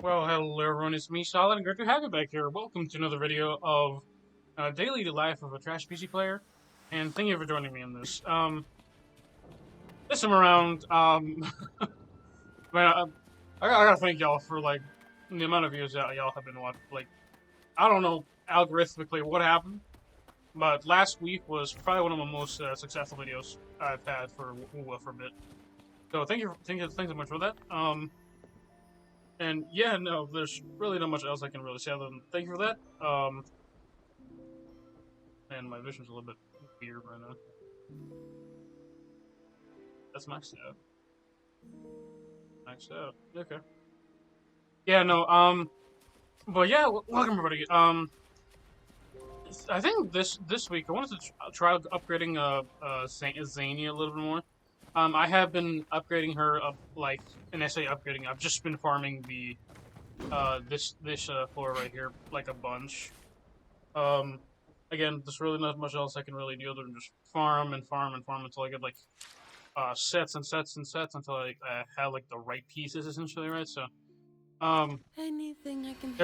Well, hello everyone, it's me, Solid, and great to have you back here. Welcome to another video of Daily Life of a Trash PC Player, and thank you for joining me in this. This time around, man, I gotta thank y'all for, like, the amount of views that y'all have been watching. Like, I don't know algorithmically what happened, but last week was probably one of my most successful videos I've had for WUWA for a bit. So thanks so much for that. And yeah, no, there's really not much else I can really say other than thank you for that. And my vision's a little bit weird right now. That's maxed out. Maxed out. Okay. Yeah, no, but yeah, welcome everybody. I think this week I wanted to try upgrading Zani a little bit more. I have been upgrading her up like, and I say upgrading, I've just been farming the this floor right here like a bunch. Again, there's really not much else I can really do other than just farm and farm and farm until I get like sets and sets and sets until I have like the right pieces essentially, right? So, Anything I can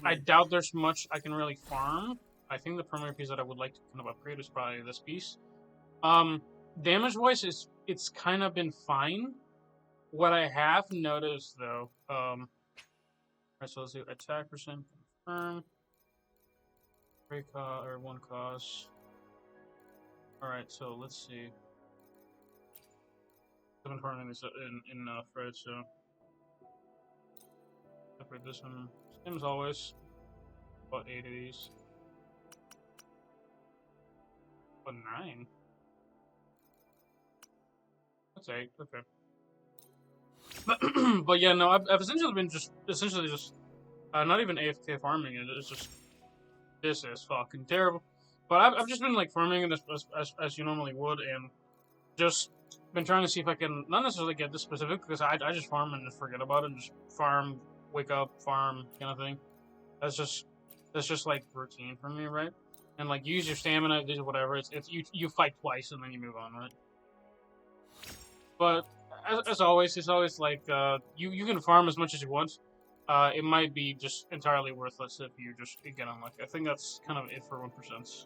I doubt there's much I can really farm. I think the primary piece that I would like to kind of upgrade is probably this piece. Damage wise, it's kind of been fine. What I have noticed though, alright, so let's do attack percent confirm. 3 cost or 1 cost. Alright, so let's see. I've been farming this in enough, right? So upgrade this one. Same as always. About 8 of these. About 9. That's 8. Okay. But yeah, no, I've essentially been just not even AFK farming it. It's just this is fucking terrible. But I've just been like farming it as you normally would, and just been trying to see if I can not necessarily get this specific because I just farm and just forget about it and just farm, wake up, farm kind of thing. That's just like routine for me, right? And like use your stamina, do whatever. It's you fight twice and then you move on, right? But as always, it's always like you can farm as much as you want. It might be just entirely worthless if you just get unlucky. I think that's kind of it for 1%.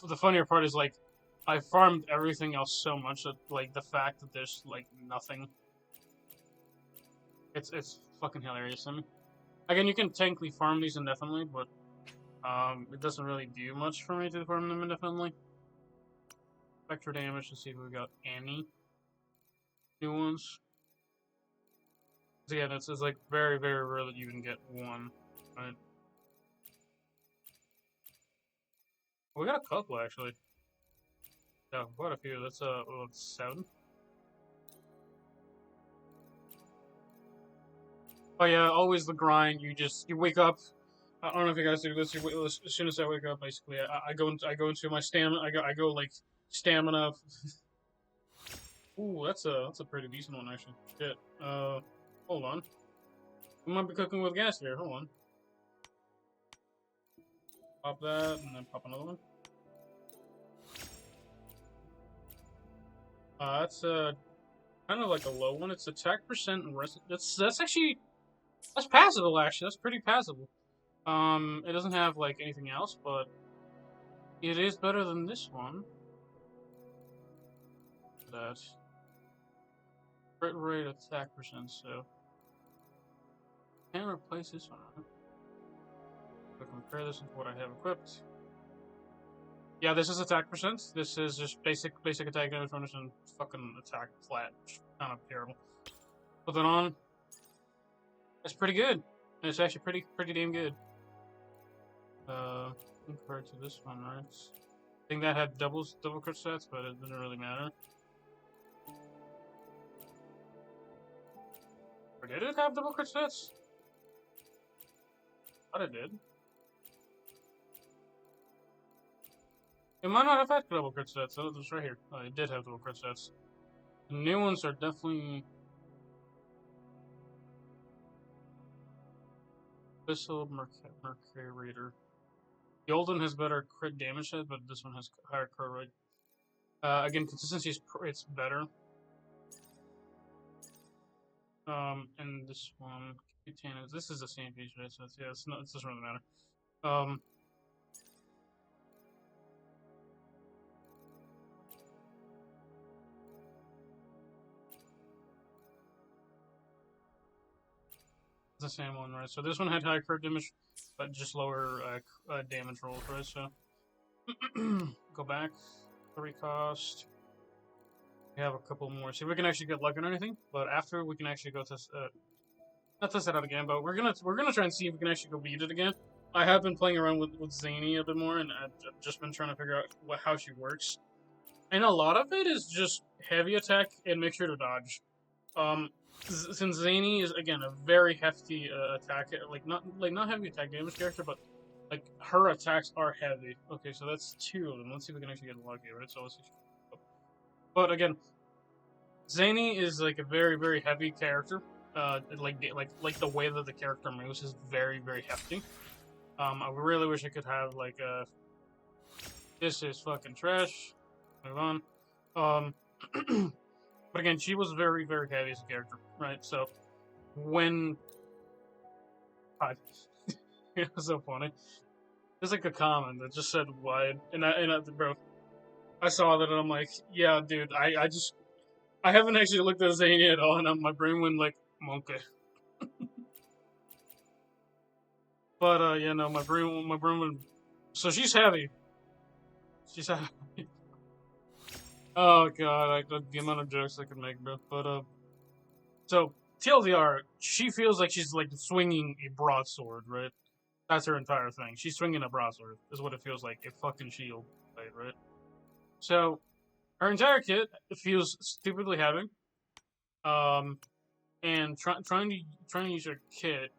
The funnier part is like I farmed everything else so much that like the fact that there's like nothing. It's fucking hilarious. I mean, again, you can technically farm these indefinitely, but it doesn't really do much for me to farm them indefinitely. Spectro damage to see if we got any new ones. So yeah, it's like very rare that you can get one, right? We got a couple actually. Yeah, quite a few. That's well, 7. But yeah, always the grind. You wake up. I don't know if you guys do this. As soon as I wake up, basically, I go into my stamina. I go like stamina. Ooh, that's a pretty decent one actually. Shit. Hold on. We might be cooking with gas here. Hold on. Pop that and then pop another one. That's kind of like a low one. It's attack percent and rest. That's actually passable. Actually, that's pretty passable. It doesn't have like anything else, but it is better than this one. That crit rate, attack percent. So can't replace this one. Huh? If I compare this with what I have equipped. Yeah, this is attack percent. This is just basic attack damage bonus and fucking attack flat. Kind of terrible. Put that on. It's pretty good. It's actually pretty damn good. Compared to this one, right? I think that had double crit stats, but it didn't really matter. Or did it have double crit stats? I thought it did. It might not have had double crit stats. So it's right here. It did have double crit stats. The new ones are definitely Abyssal Mercury Reader. The old one has better crit damage hit, but this one has higher crit rate. Again, consistency it's better. And this one, Cutaneous. This is the same piece, right? So yeah, it doesn't really matter. Um, it's the same one, right? So this one had high crit damage, but just lower damage rolls, right? So go back, 3 cost. We have a couple more. See if we can actually get luck or anything. But after we can actually go test, not test it out again, but we're gonna try and see if we can actually go beat it again. I have been playing around with Zani a bit more, and I've just been trying to figure out how she works. And a lot of it is just heavy attack and make sure to dodge. Since Zani is again a very hefty attack, not heavy attack damage character, but like her attacks are heavy. Okay, so that's 2 of them. Let's see if we can actually get lucky, right? So let's see. But again, Zani is like a very heavy character. Like the way that the character moves is very hefty. I really wish I could have like a. This is fucking trash. Move on. But again, she was very heavy as a character, right? So when God, it was so funny. There's like a comment that just said wide, and bro, I saw that and I'm like, yeah, dude, I haven't actually looked at Zania at all, and my brain went like monkey. But yeah, no, my brain went. So she's heavy. She's heavy. Oh god, the amount of jokes I could make, bro. But so TLDR, she feels like she's like swinging a broadsword, right? That's her entire thing. She's swinging a broadsword, is what it feels like. A fucking shield, right? So her entire kit feels stupidly heavy. And trying to use her kit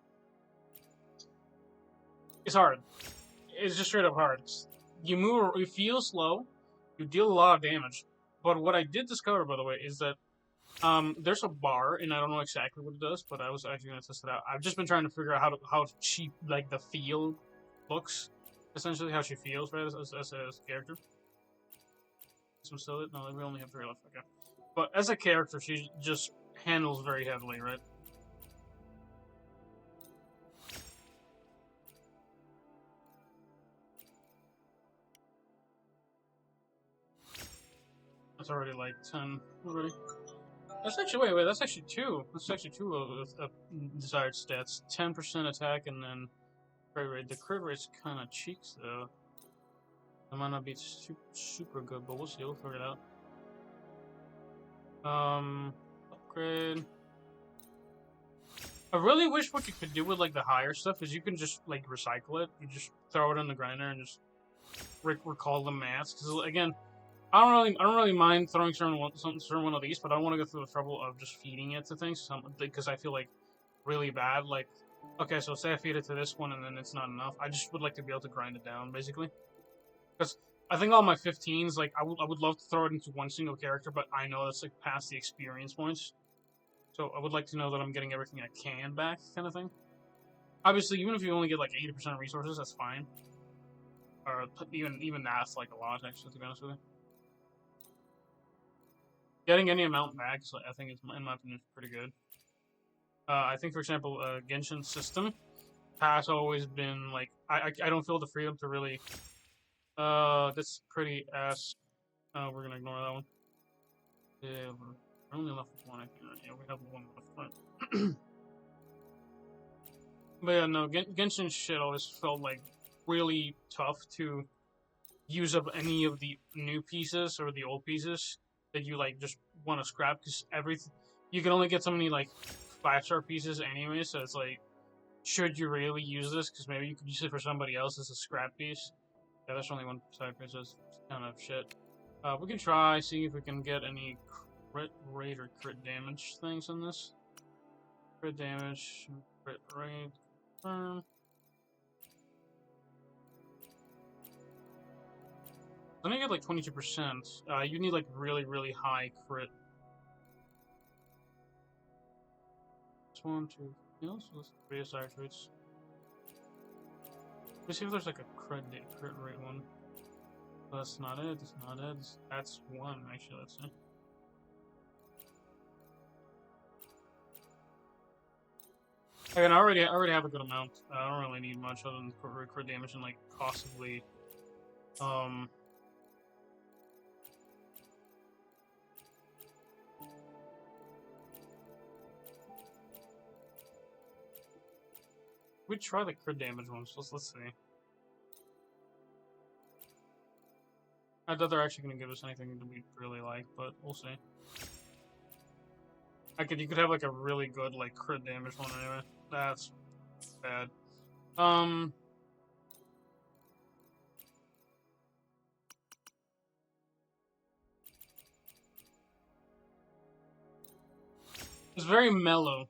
is hard. It's just straight up hard. You move, you feel slow, you deal a lot of damage. But what I did discover, by the way, is that there's a bar, and I don't know exactly what it does, but I was actually gonna test it out. I've just been trying to figure out how she like the feel looks, essentially how she feels, right, as a character. Some still it? No, we only have 3 left. Okay, but as a character, she just handles very heavily, right? That's already like 10 already. That's actually wait. That's actually 2. That's actually 2 of desired stats. 10% attack and then crit rate. The crit rate's kind of cheeks though. It might not be super good, but we'll see. We'll figure it out. Upgrade. I really wish what you could do with like the higher stuff is you can just like recycle it. You just throw it in the grinder and just recall the mass. Because again, I don't really mind throwing certain one of these, but I don't want to go through the trouble of just feeding it to things because I feel like really bad. Like, okay, so say I feed it to this one and then it's not enough. I just would like to be able to grind it down, basically. Because I think all my 15s, like, I would love to throw it into one single character, but I know that's like past the experience points. So I would like to know that I'm getting everything I can back, kind of thing. Obviously, even if you only get like 80% resources, that's fine. Or even that's like a lot, actually, to be honest with you. Getting any amount back, I think, in my opinion, is pretty good. I think, for example, Genshin's system has always been like I don't feel the freedom to really. That's pretty ass. We're gonna ignore that one. Yeah, we're only left with 1. I think. Yeah, we have 1 left. Right. But yeah, no, Genshin shit always felt like really tough to use up any of the new pieces or the old pieces that you like just want to scrap because everything you can only get so many like 5-star pieces anyway. So it's like, should you really use this? Because maybe you could use it for somebody else as a scrap piece. Yeah, there's only 1 side piece. That's kind of shit. We can try see if we can get any crit rate or crit damage things in this. Crit damage, crit rate, confirm. Then I get like 22%. You need like really high crit. This 1, 2, so let's 3 desired traits. Let's see if there's like a crit rate one. That's not it. That's not it. That's 1 actually. Let's see. Again, I already have a good amount. I don't really need much other than crit damage and like possibly, we try the crit damage ones. Let's see. I doubt they're actually gonna give us anything that we really like, but we'll see. You could have like a really good like crit damage one anyway. That's bad. It's very mellow,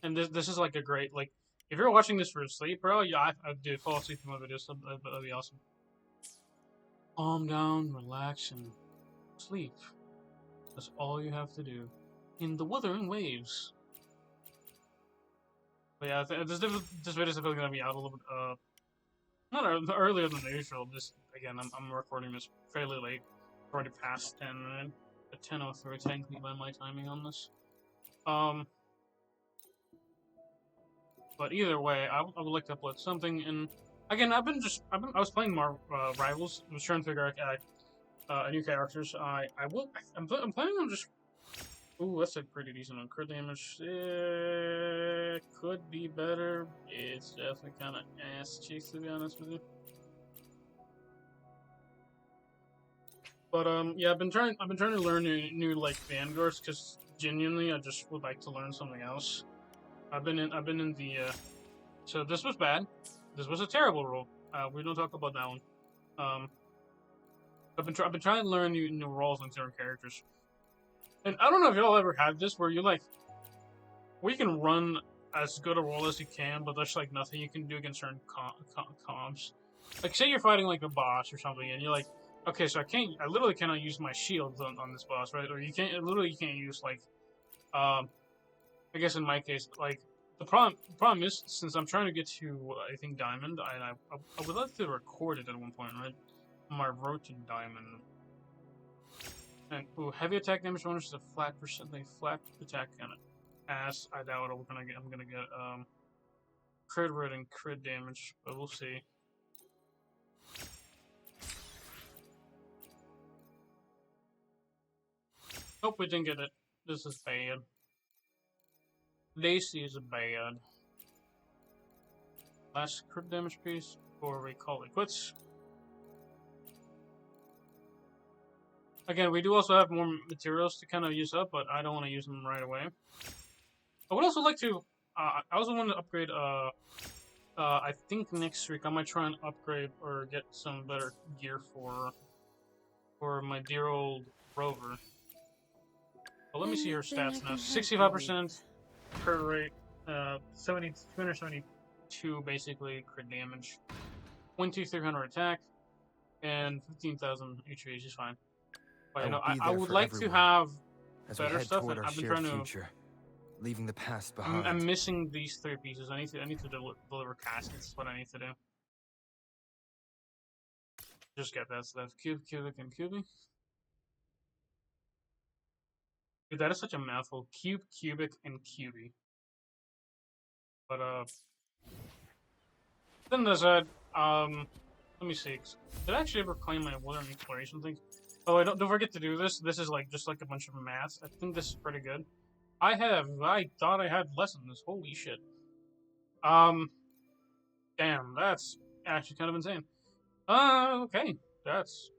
and this is like a great like. If you're watching this for sleep, bro, yeah, I do fall asleep in my videos. That'd be awesome. Calm down, relax, and sleep. That's all you have to do. In the Wuthering Waves. But yeah, this video is definitely gonna be out a little bit not earlier than usual. Just again, I'm recording this fairly late. Already past 10 at 10:03 technically by my timing on this. But either way, I would like to upload something. And again, I was playing more Rivals. I was trying to figure out new characters. I'm planning on just. Ooh, that's a pretty decent one. Crit damage could be better. It's definitely kind of ass cheeks to be honest with you. But yeah, I've been trying to learn new like vanguards because genuinely I just would like to learn something else. I've been in the so this was bad. This was a terrible role. We don't talk about that one. I've been trying to learn new roles and certain characters. And I don't know if y'all ever had this where you can run as good a role as you can, but there's like nothing you can do against certain comps. Like say you're fighting like a boss or something, and you're like, okay, so I literally cannot use my shields on this boss, right? Or you can't use like, I guess in my case, like the problem is since I'm trying to get to I think Diamond, I would like to record it at one point, right? On my road to Diamond. And ooh, heavy attack damage bonus is a flat attack kind of ass. I doubt I'm gonna get crit rate and crit damage, but we'll see. Nope, we didn't get it. This is bad. Lacey is bad. Last crit damage piece before we call it quits. Again, we do also have more materials to kind of use up, but I don't want to use them right away. I would also like to. I also want to upgrade. I think next week I might try and upgrade or get some better gear for my dear old rover. But let me see her stats now. 65% crit rate, 272 basically crit damage, 2300 attack, and 15,000 HP. She's fine. But you know, I would like to have better stuff, and I've been trying to. Leaving the past behind. I'm missing these 3 pieces. I need to deliver caskets. That's what I need to do. Just get that stuff. Cubic, and cubic. Dude, that is such a mouthful. Cubic, and cubic. But then there's a let me see. Did I actually ever claim my Wuthering exploration thing? Oh, don't forget to do this. This is like just like a bunch of maths. I think this is pretty good. I thought I had less than this. Holy shit. Damn, that's actually kind of insane. Okay. That's...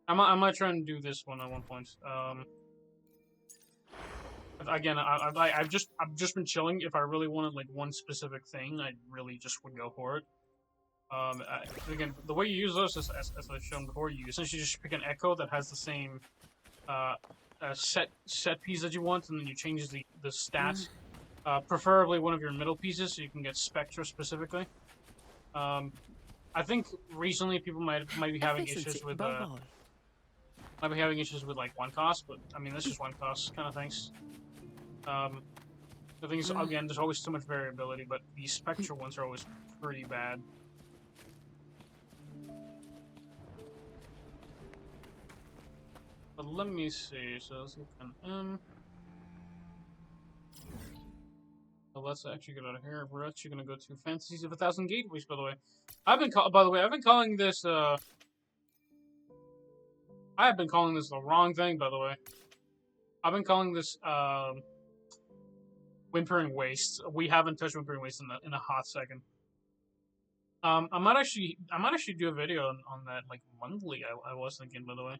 I might try and do this one at one point. Again, I've just been chilling. If I really wanted like one specific thing, I really just would go for it. Again, the way you use those is, as I've shown before, you essentially just pick an echo that has the same set piece that you want, and then you change the stats. Preferably one of your middle pieces, so you can get Spectro specifically. I think recently people might be having issues with like one cost, but I mean that's just one cost kind of things. The thing is, again, there's always too much variability, but the Spectro ones are always pretty bad. But let me see. So let's look at So let's actually get out of here. We're actually gonna go to Fantasies of 1,000 Gateways, by the way. I've been calling this I have been calling this the wrong thing, by the way. I've been calling this Whimpering Waste. We haven't touched Whimpering Waste in a hot second. I might actually do a video on that like monthly. I was thinking, by the way.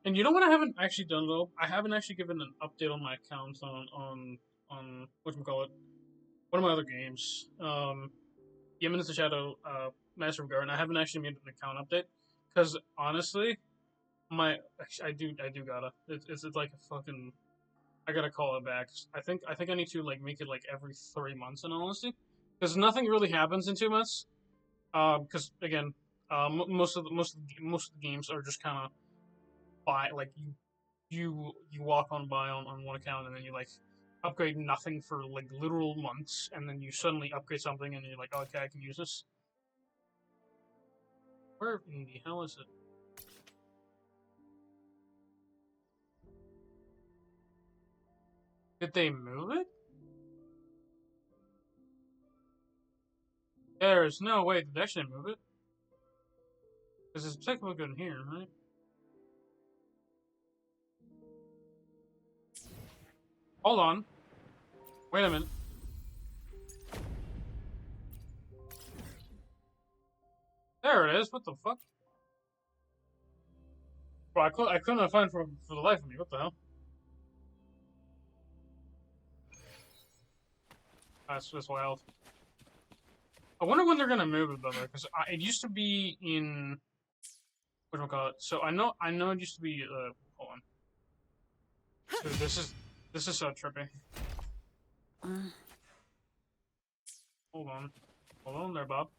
And you know what I haven't actually done though? I haven't actually given an update on my accounts on whatchamacallit, one of my other games. Yeah, Minutes of Shadow, Master of Garden. I haven't actually made an account update because honestly, I do gotta. It's like a fucking. I gotta call it back. I think I need to like make it like every 3 months in honesty, because nothing really happens in 2 months. Because again, most of the games are just kind of by like you walk on by on one account and then you like upgrade nothing for like literal months, and then you suddenly upgrade something and you're like, oh, okay, I can use this. Where in the hell is it? Did they move it? There's no way did they actually move it. Because it's technically good in here, right? Hold on. Wait a minute. There it is. What the fuck? Bro, I couldn't find for the life of me. What the hell? That's just wild. I wonder when they're gonna move it, by the way, because it used to be in whatchamacallit. So I know it used to be. Hold on. So this is so trippy. Hold on there, Bob.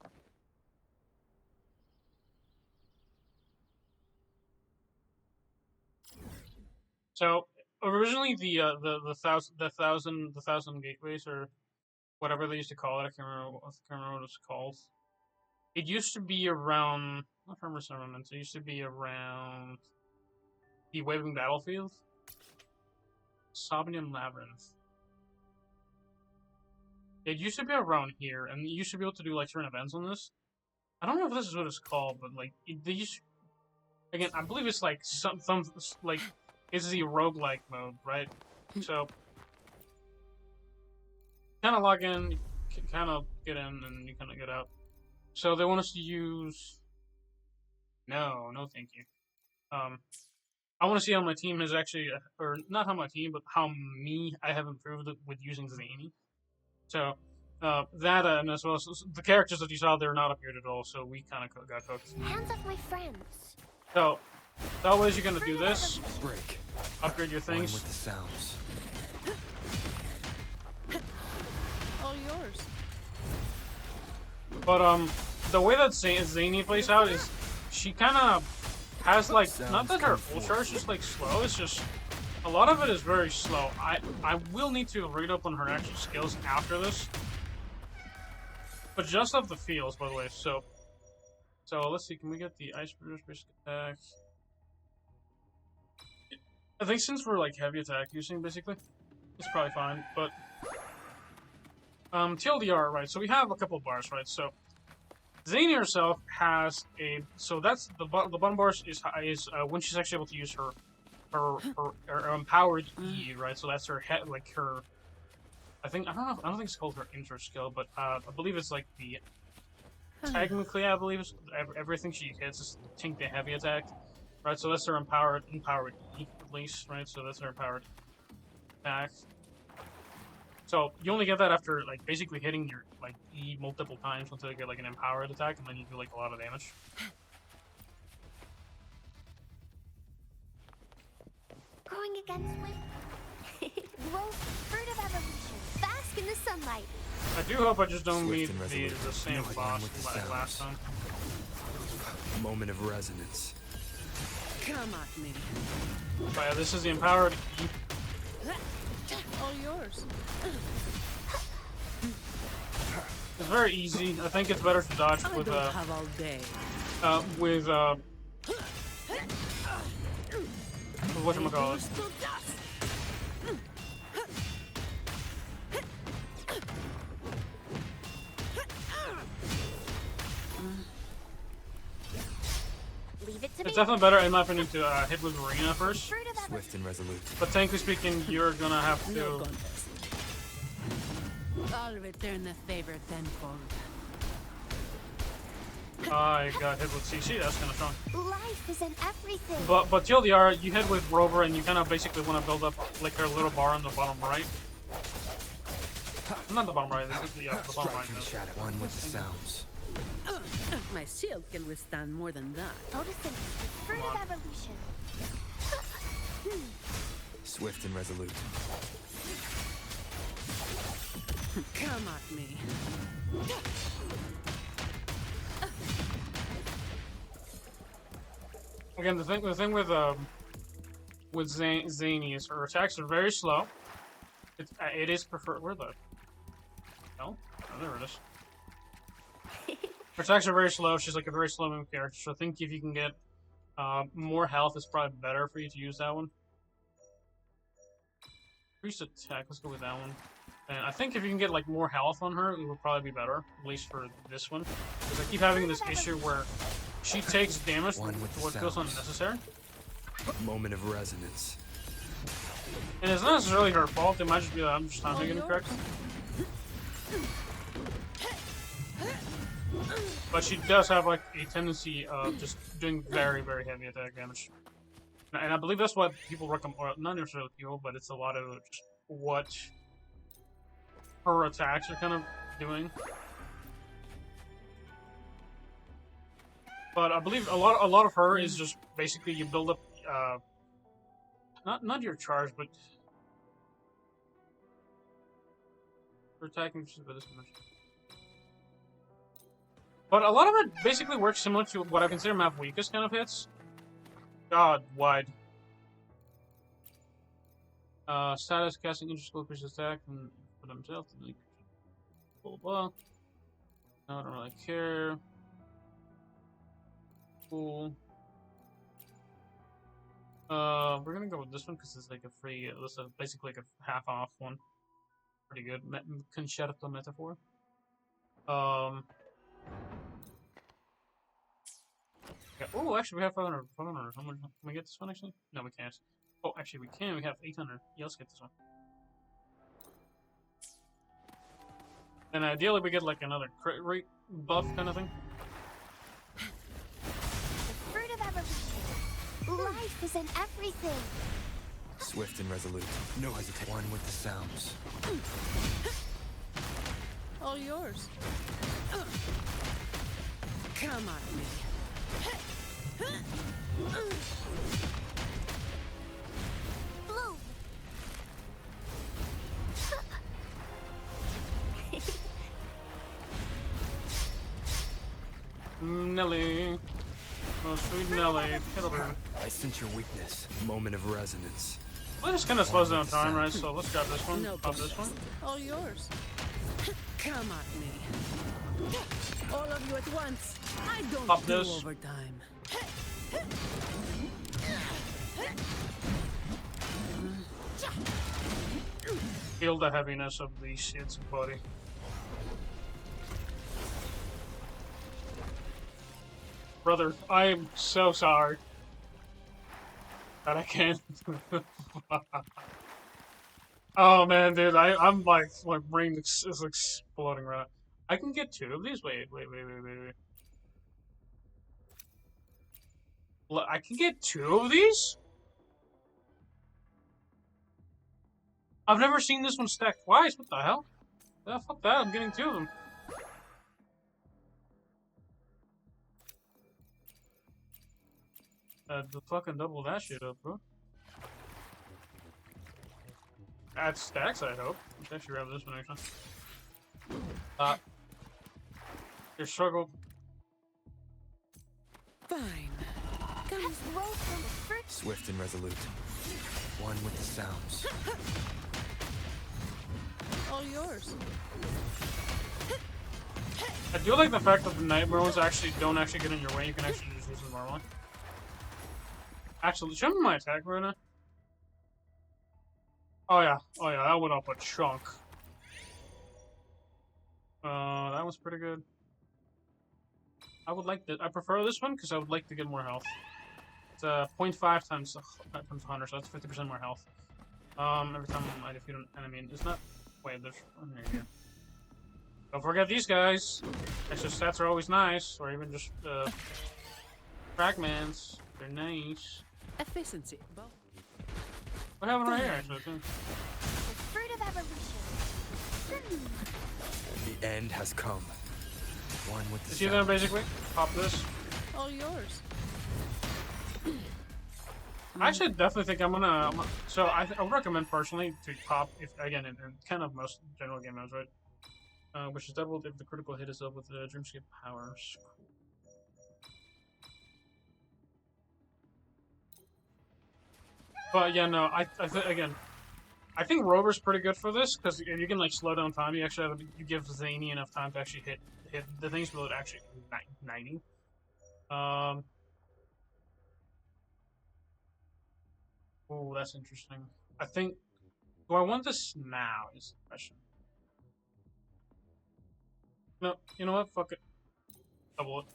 So originally the thousand gateways or whatever they used to call it, I can't remember what it's called. It used to be around not Farmer Settlements. It used to be around the Waving Battlefield, Sobnian Labyrinth. It used to be around here, and you used to be able to do like certain events on this. I don't know if this is what it's called, but like they used. Again, I believe it's like some like it's the roguelike mode, right? So kind of log in, kind of get in, and you kind of get out. So they want us to use. No, thank you. I want to see how my team has actually, or not how my team, but how I have improved with using Zani. So that and as well as the characters that you saw, they're not appeared at all. So we kind of got cooked. Hands off my friends. So that way you're gonna do this. Break. Upgrade your things. With the sounds. All yours. But the way that Zani plays out is she kind of has like not that her ultra is just like slow. It's just a lot of it is very slow. I will need to read up on her actual skills after this, but just of the feels, by the way. So let's see. Can we get the ice burst basic attack? I think since we're like heavy attack using basically, it's probably fine. But TLDR, right? So we have a couple bars, right? So Zani herself has a that's the bottom bars is when she's actually able to use her empowered E, right? So that's her head, like her. I don't think it's called her intro skill, but I believe it's like the. Technically, I believe it's everything she hits is the heavy attack, right? So that's her empowered E at least, right? So that's her empowered attack. So you only get that after like basically hitting your like E multiple times until you get like an empowered attack, and then you do like a lot of damage. Growing against wind. Grow fruit of evolution. Bask in the sunlight. I do hope I just don't meet the same boss like last time. Moment of resonance. Come at me. But yeah, this is the empowered E. All yours. It's very easy. I think it's better to dodge with have all day. whatchamacallit. definitely better, in my opinion, to hit with Arena first. Fruit of Swift and resolute. But technically speaking, you're gonna have No to. contest. I'll return the favor tenfold. I got hit with CC. That's kind of strong. life is in everything. But TLDR, you hit with Rover, and you kind of basically want to build up like her little bar on the bottom right. Not the bottom right. This is the bottom Strike right. from the shadow. One with the sounds. My shield can withstand more than that. Photosynthesis, fruit of evolution. Swift and resolute. Come at me. Again, the thing with Zani is her attacks are very slow. It is preferred. Where the? No, oh, there it is. Her attacks are very slow. She's like a very slow moving character. So I think if you can get more health, it's probably better for you to use that one. Increased attack. Let's go with that one. And I think if you can get like more health on her, it would probably be better. At least for this one, because I keep having this issue where she takes damage for what feels unnecessary. Moment of resonance. And it's not necessarily her fault. It might just be that I'm just not making it correct. But she does have like a tendency of just doing very, very heavy attack damage. And I believe that's what people recommend, or not necessarily people, but it's a lot of just what her attacks are kind of doing. But I believe a lot of her is just basically you build up not your charge, but her attacking by this much. But a lot of it basically works similar to what I consider map weakest kind of hits. God, wide. Status casting integral increases attack and for themselves. Blah blah. No, I don't really care. Cool. We're gonna go with this one because it's like a free. This is basically like a half off one. Pretty good. Concerto metaphor. Yeah. Oh, actually, we have 500. 500. How much? Can we get this one actually? No, we can't. Oh, actually, we can. We have 800. Yeah, let's get this one. And ideally, we get like another crit rate buff kind of thing. The fruit of evolution. Life is in everything. Swift and resolute. No hesitation. One with the sounds. All yours. Come at me. Bloom. Nelly. Oh, sweet Nelly. Hit her. I sense your weakness. Moment of resonance. Well, this kind of slows down time, right? So let's grab this one. No Pop this one. All yours. Come at me. All of you at once. I don't Pop do this. overtime. Feel the heaviness of these shit's body. Brother, I am so sorry that I can't. Oh man, dude, I'm like my brain is exploding right now. I can get 2 of these. Wait. Look, I can get 2 of these? I've never seen this one stacked twice. What the hell? Yeah, fuck that. I'm getting 2 of them. The fucking double that shit up, bro. Add stacks, I hope. Let's actually grab this one, actually. Your struggle. Fine. Comes growth from the fruit. Swift and resolute. One with the sounds. All yours. I do like the fact that the nightmare ones actually don't actually get in your way. You can actually just use them normally. Actually, show me my attack right now. Oh yeah, that went up a chunk. That was pretty good. I would like I prefer this one because I would like to get more health. It's 0.5 times 100, so that's 50% more health. Every time I defeat an enemy, it's not. Wait, there's. Oh, there you go. Don't forget these guys. Extra stats are always nice, or even just fragments. They're nice. Efficiency. What happened right here, actually? Too? The fruit of evolution. The end has come. One with the You see that basically? Pop this. All yours. I actually definitely think I'm gonna. So I would recommend personally to pop if again in kind of most general game modes, right? Which is doubled if the critical hit is up with the Dreamscape powers. But yeah, no, again, I think Rover's pretty good for this because you can like slow down time. You actually have you give Zani enough time to actually hit the things below it actually 90. Oh, that's interesting. I think. Do I want this now? Is the question. No, you know what? Fuck it. Double it.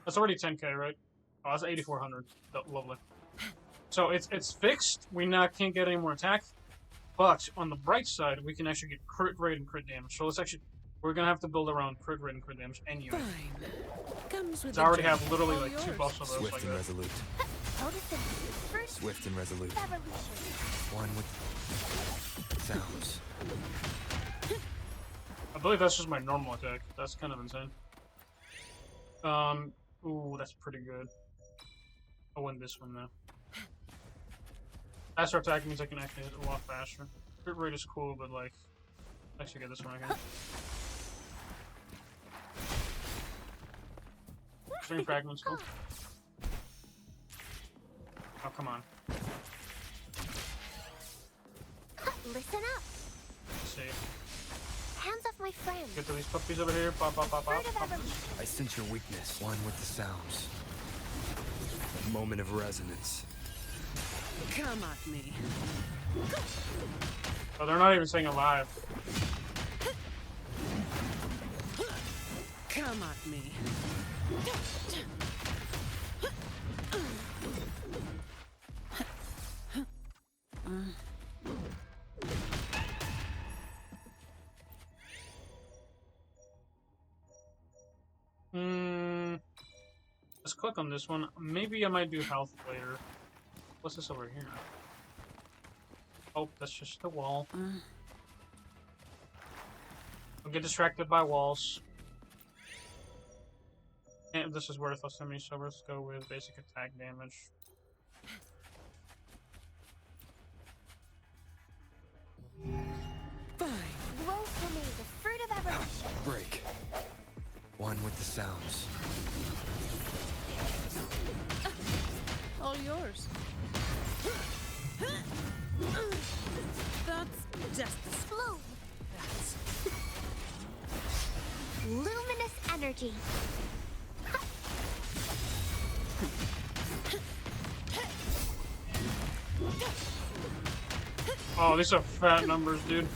That's already 10k, right? Oh, that's 8,400. Lovely. So it's fixed. We now can't get any more attack. But on the bright side, we can actually get crit rate and crit damage. So let's actually, we're gonna have to build around crit rate and crit damage anyway. Fine. Comes with I already the have literally all like 2 yours. buffs of those. Swift Like and that. resolute. Notice the fruit Swift and resolute. of evolution. One with sounds. I believe that's just my normal attack. That's kind of insane. Ooh, that's pretty good. I'll win this one though. Faster attack means I can actually hit a lot faster. Crit rate is cool, but like, actually get this one again. String fragments, cool. Oh, come on. Listen up. Let's see. Hands off my friend. Get to these puppies over here. Pop, pop, pop, pop. Fruit of Pop. evolution. I sense your weakness. One with the sounds. A moment of resonance. Come at me. Oh, they're not even saying alive. Come at me. Let's click on this one. Maybe I might do health later. What's this over here? Oh, that's just the wall. I'll get distracted by walls. And this is worthless to me, so let's go with basic attack damage. Fine. Grow for me the fruit of evolution. Break. One with the sounds. All yours. That's justice. Bloom. That's Luminous energy. Oh, these are fat numbers, dude.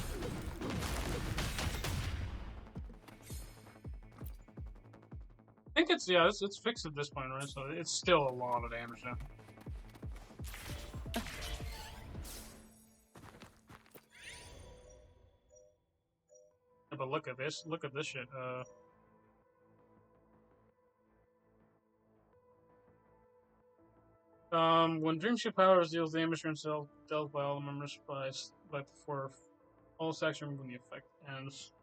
I think it's, yeah, it's fixed at this point, right? So it's still a lot of damage now. Yeah, but look at this shit. When Dreamship powers deals damage to himself dealt by all the members by before all section removing the effect ends.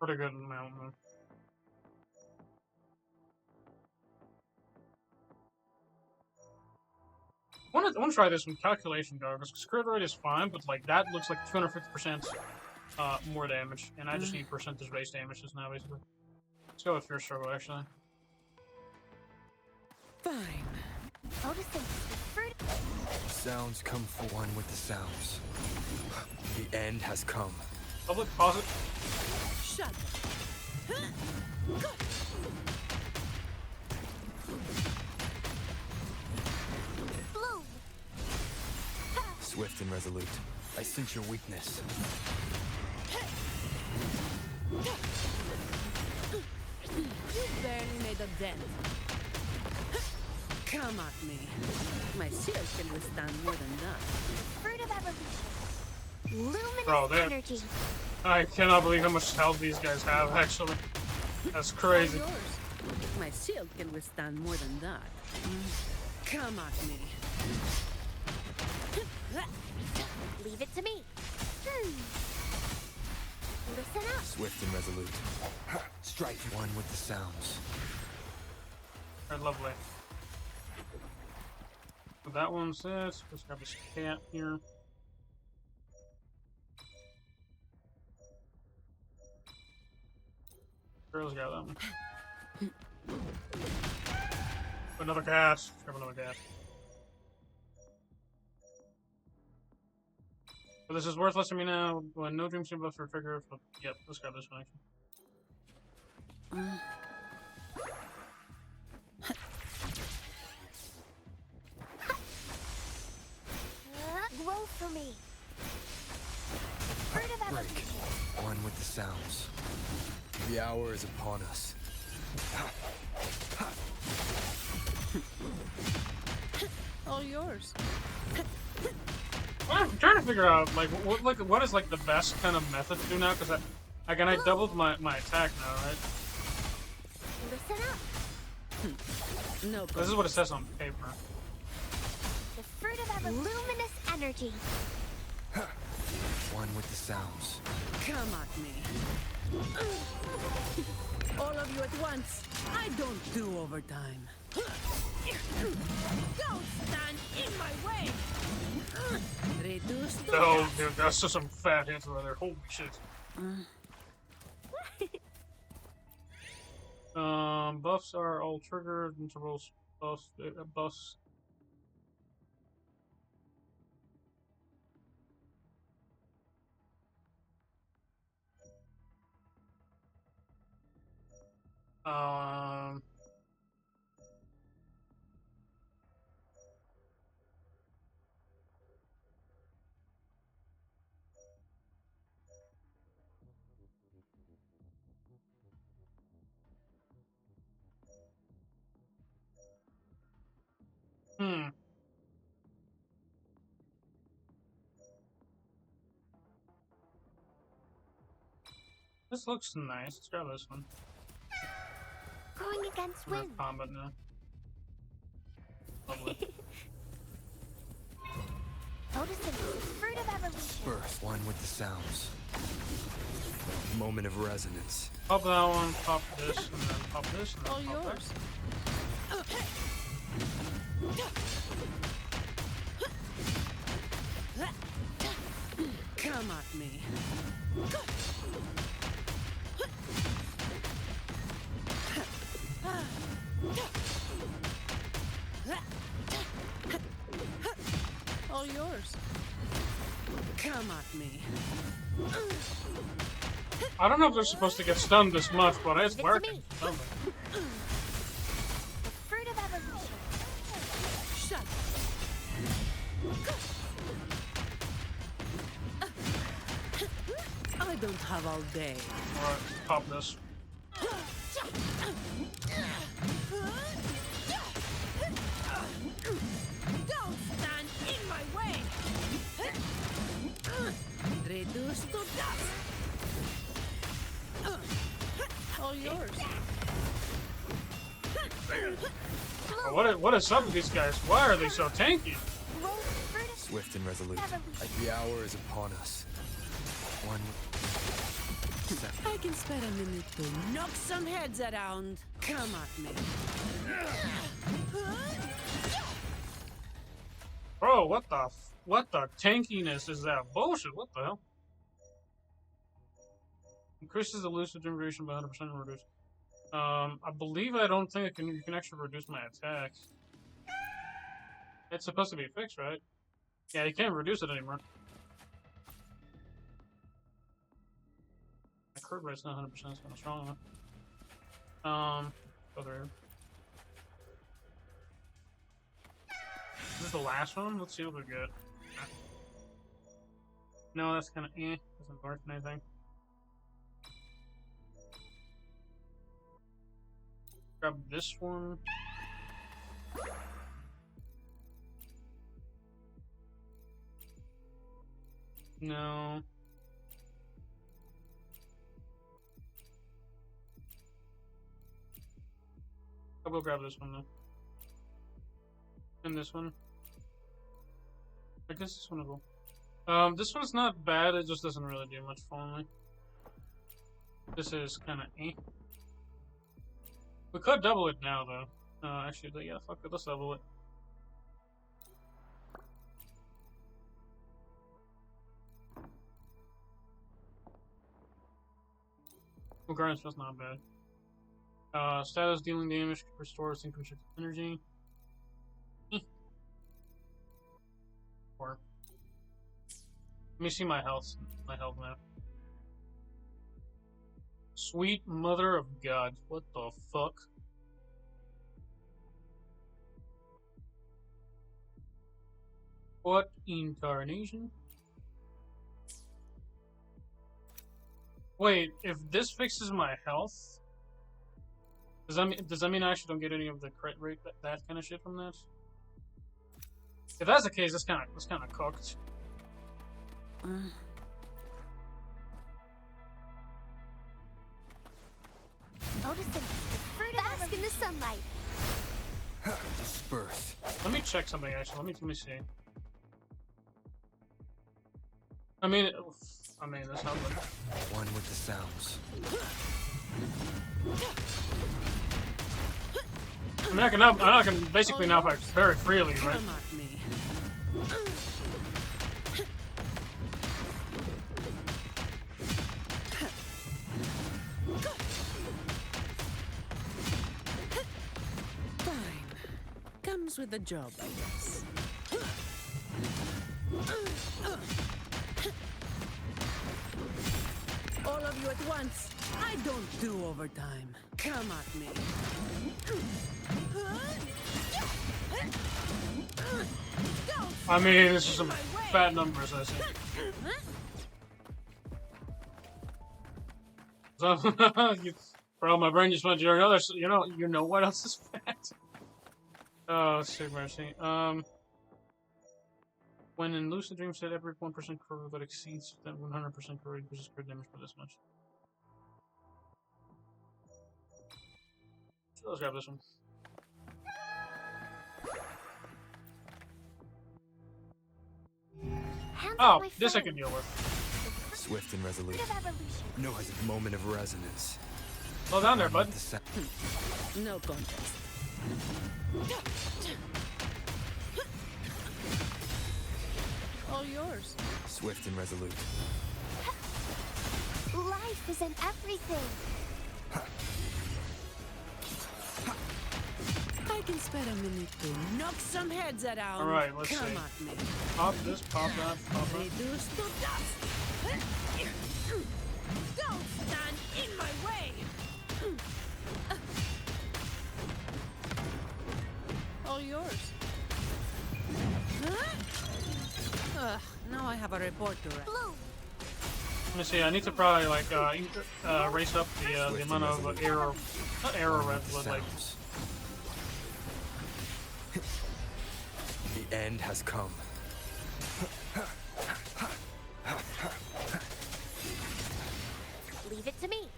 Pretty good amount, man. I want to try this with calculation goggles, because crit rate is fine, but like that looks like 250% more damage, and I just need percentage-based damages now, basically. Let's go with Fear Struggle, actually. fine. Notice the fruit. Sounds come for one with the sounds. The end has come. Public pause it. Shut up. Bloom. Swift and resolute. I sense your weakness. You barely made a dent. Come at me. My shield can withstand more than that. Fruit of evolution. Luminous Bro, they're- energy. I cannot believe how much health these guys have, actually. That's crazy. All yours. My shield can withstand more than that. Come at me. Leave it to me. Listen up. Swift and resolute. Strike one with the sounds. Alright, lovely. So that one's this. Let's grab this cat here. Girl's got that one. Another cat. Grab another cat. But this is worthless to me now. When no dream seem buffs are triggered. Yep, let's grab this one actually. Grow for me. Fruit of Break. evolution. One with the sounds. The hour is upon us. All yours. I'm trying to figure out what is like the best kind of method to do now, because I doubled my attack now, right? Listen up. No. This is what it says on paper. The fruit of evolution. Luminous energy. One with the sounds. Come at me. All of you at once. I don't do overtime. Don't stand in my way. Reduce to Oh, dust. dude, that's just some fat hits right there. Holy shit. Buffs are all triggered. Intervals buffs. Um. Hmm. This looks nice. Let's grab this one. Going against We're in wind. combat now. Lovely. Photosynthesis. Fruit of evolution. Birth. One with the sounds. Moment of resonance. Pop that one, pop this, and then pop this, and then All pop yours. Come at me. All yours. Come at me. I don't know if they're supposed to get stunned this much, but it's Give it to working. me. for something. The fruit of evolution. Shut up. I don't have all day. Alright, pop this. Don't stand in my way. Reduce to dust. All yours. What is up with these guys? Why are they so tanky? Roll fruit of Swift and resolute. evolution. The hour is upon us. One. I can spare a minute to knock some heads around. Come at me. Bro, what the tankiness is that bullshit? What the hell? Increases the lucid duration by 100% reduced. I believe I don't think you can actually reduce my attack. It's supposed to be fixed, right? Yeah, you can't reduce it anymore. crit rate's not 100%, it's kind of strong enough. Go through. This is the last one? Let's see what we get. No, that's kind of eh. Doesn't work for anything. Grab this one. No. I'll go grab this one though. And this one. I guess this one will go. This one's not bad, it just doesn't really do much for me. This is kinda eh. We could double it now though. Actually, yeah, fuck it, let's double it. Well, Guardian's just not bad. Status dealing damage, restores unconstricted energy. Or let me see my health. My health now. Sweet mother of God, what the fuck? What incarnation? Wait, if this fixes my health, does that mean I actually don't get any of the crit rate that kind of shit from that? If that's the case, that's kind of cooked. Bask in the sunlight. Disperse. Let me check something actually. Let me see. I mean, that's not good. One with the sounds. I mean, I can basically now fight very freely, right? Come at me. Fine. Comes with the job, I guess. All of you at once. I don't do overtime. Come at me. I mean, this is some fat numbers, I see. So, bro, my brain just went to another. You know what else is fat? Oh, sick mercy. When in lucid dream state, every 1% crit that exceeds that 100% crit increases crit damage by this much. So let's grab this one. Oh, this I can deal with. Swift and resolute. No hesitant moment of resonance. Slow down there, bud. No contest. All yours. Swift and resolute. Life is in everything. I can spare a minute to knock some heads around. All right, let's Come see. at me. Pop this, pop that, pop that. Reduce to dust. Don't stand in my way. All yours. Now I have a report to write. Blue. Let me see. I need to probably like raise up the amount of not arrow red, but like. The end has come. Leave it to me.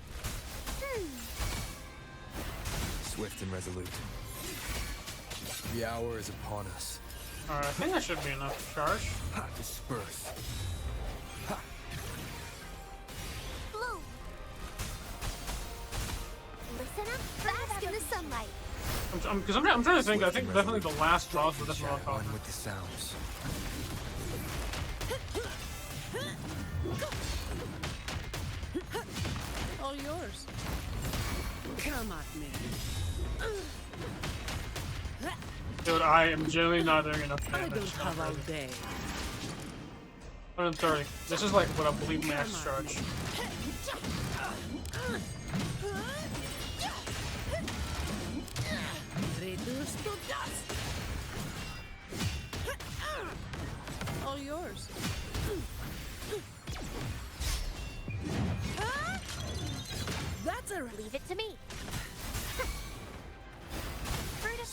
Swift and resolute. The hour is upon us. Alright, I think that should be enough to charge. Disperse. Blue. Listen up. Bask in the sunlight. Because I'm trying to think. I think definitely the last boss was definitely what I'm One talking. with the sounds. All yours. Come at me. Dude, I am genuinely not doing enough I damage. don't have all day. 130. This is like what I believe max charge.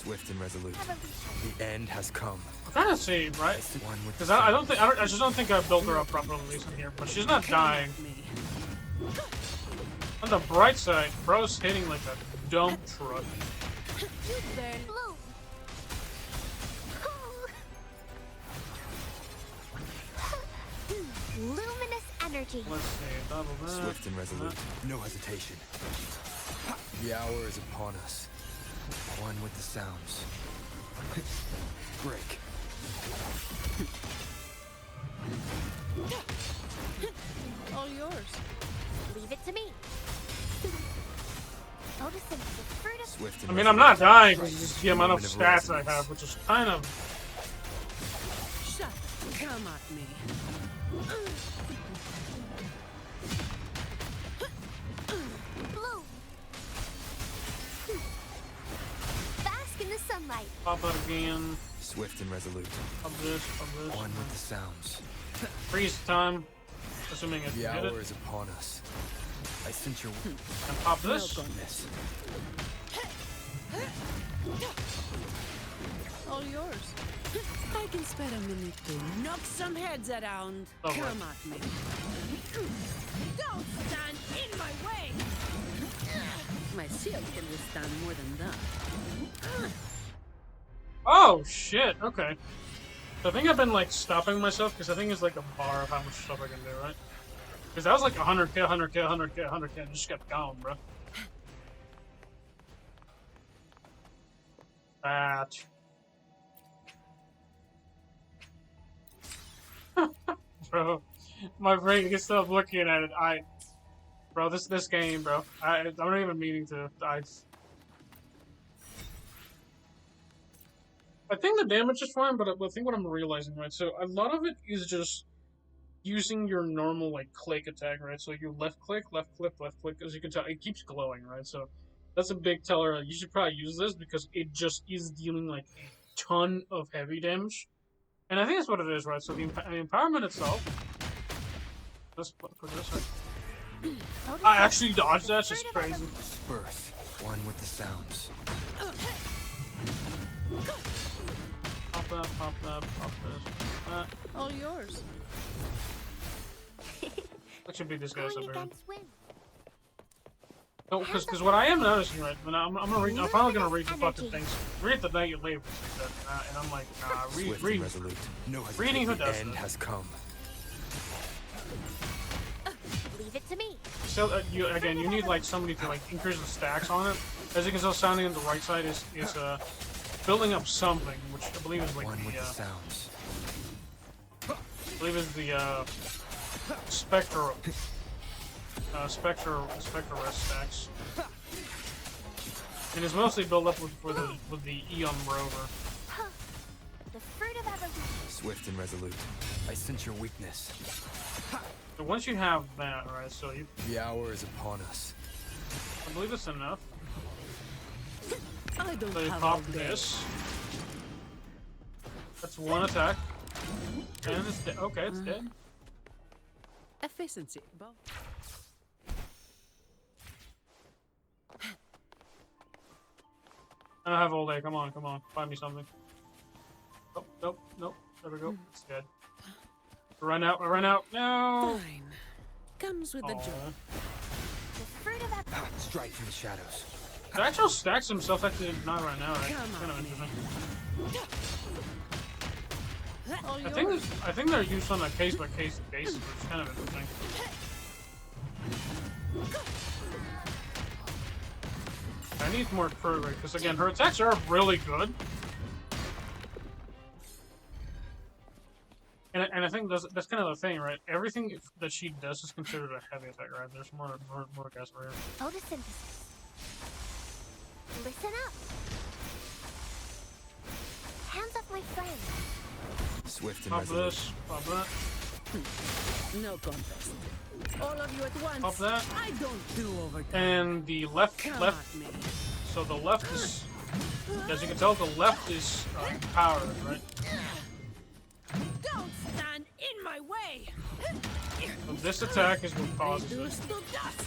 Swift and resolute. Evolution. The end has come. I'm trying to see, right? One with Because the I just don't think I built her up properly recently here. But she's not dying. Me. On the bright side, bro's hitting like a dump truck. Then Blue. Luminous energy. Let's see, double that. Swift and resolute. No hesitation. The hour is upon us. One with the sounds. Break. all yours. Leave it to me. Photosynthesis, fruit of... Swift I and mean, I'm not resolute. dying because it's the amount of Moment of stats I resonance. have, which is kind of... Shut. Come at me. Blue. Bask in the sunlight. Pop out again. Swift and resolute. Pop this, pop this. One with the sounds. Freeze time. Assuming it The hit hour it. is upon us. I sense your And pop this. weakness. All yours. I can spare a minute to knock some heads around. Oh, Come right. at me. Don't stand in my way. My shield can withstand more than that. Oh, shit. Okay. So I think I've been, like, stopping myself because I think it's like a bar of how much stuff I can do, right? Because that was like 100k, 100k, 100k, 100k, and it just kept going, bro. That. Bro, my brain can stop looking at it. Bro, this game, bro. I'm not even meaning to. I think the damage is fine, but I think what I'm realizing, right? So a lot of it is just using your normal like click attack, right? So you left click, as you can tell, it keeps glowing, right? So that's a big teller. You should probably use this because it just is dealing like a ton of heavy damage. And I think that's what it is, right? So the empowerment itself. Let's put this right. I actually dodged that. It's just crazy. Birth. One with the sounds. Pop that, pop that, pop this, pop that. All yours. That should be this guy's Going up here. against wind. No, because what I am noticing, right, and I'm finally gonna read the fucking Energy. things. Read the negative labels, and I'm like, nah, Swift read. and resolute. No Reading who hesitation. The does end that? has come. Leave it to me. So you need like somebody to like increase the stacks on it. As you can tell, sounding on the right side is building up something, which I believe is like One with the the sounds. I believe is the Spectro. Spectro rest stacks. And it's mostly built up with the Eon Rover. The fruit of evolution. Swift and resolute. I sense your weakness. So once you have that, right, so you The hour is upon us. I believe it's enough. I don't So you have pop all day. this. That's one attack. And it's dead. Okay, it's dead. Efficiency. Both. I don't have all day. Come on, come on. Find me something. Oh, nope, nope. There we go. It's dead. Run out, run out. No! Fine. Comes with the Aw. job. The fruit of evolution. Strike from the shadows. The actual stacks themselves actually did not run out. Right? Come Kind of on. interesting. All I yours. think they're used on a case by case basis, which is kind of interesting. I need more crew rate because again, her attacks are really good. And I think that's kind of the thing, right? Everything that she does is considered a heavy attack, right? There's more guys over here. Photosynthesis. Listen up. Hands off my friend. Swift and Pop resolute. this, pop that, No contest. All of you at once. pop that, I don't do overtime. and the left. Come at me. So the left is, as you can tell, the left is powered, right? Don't stand in my way. So this attack is what causes it. Reduce to dust.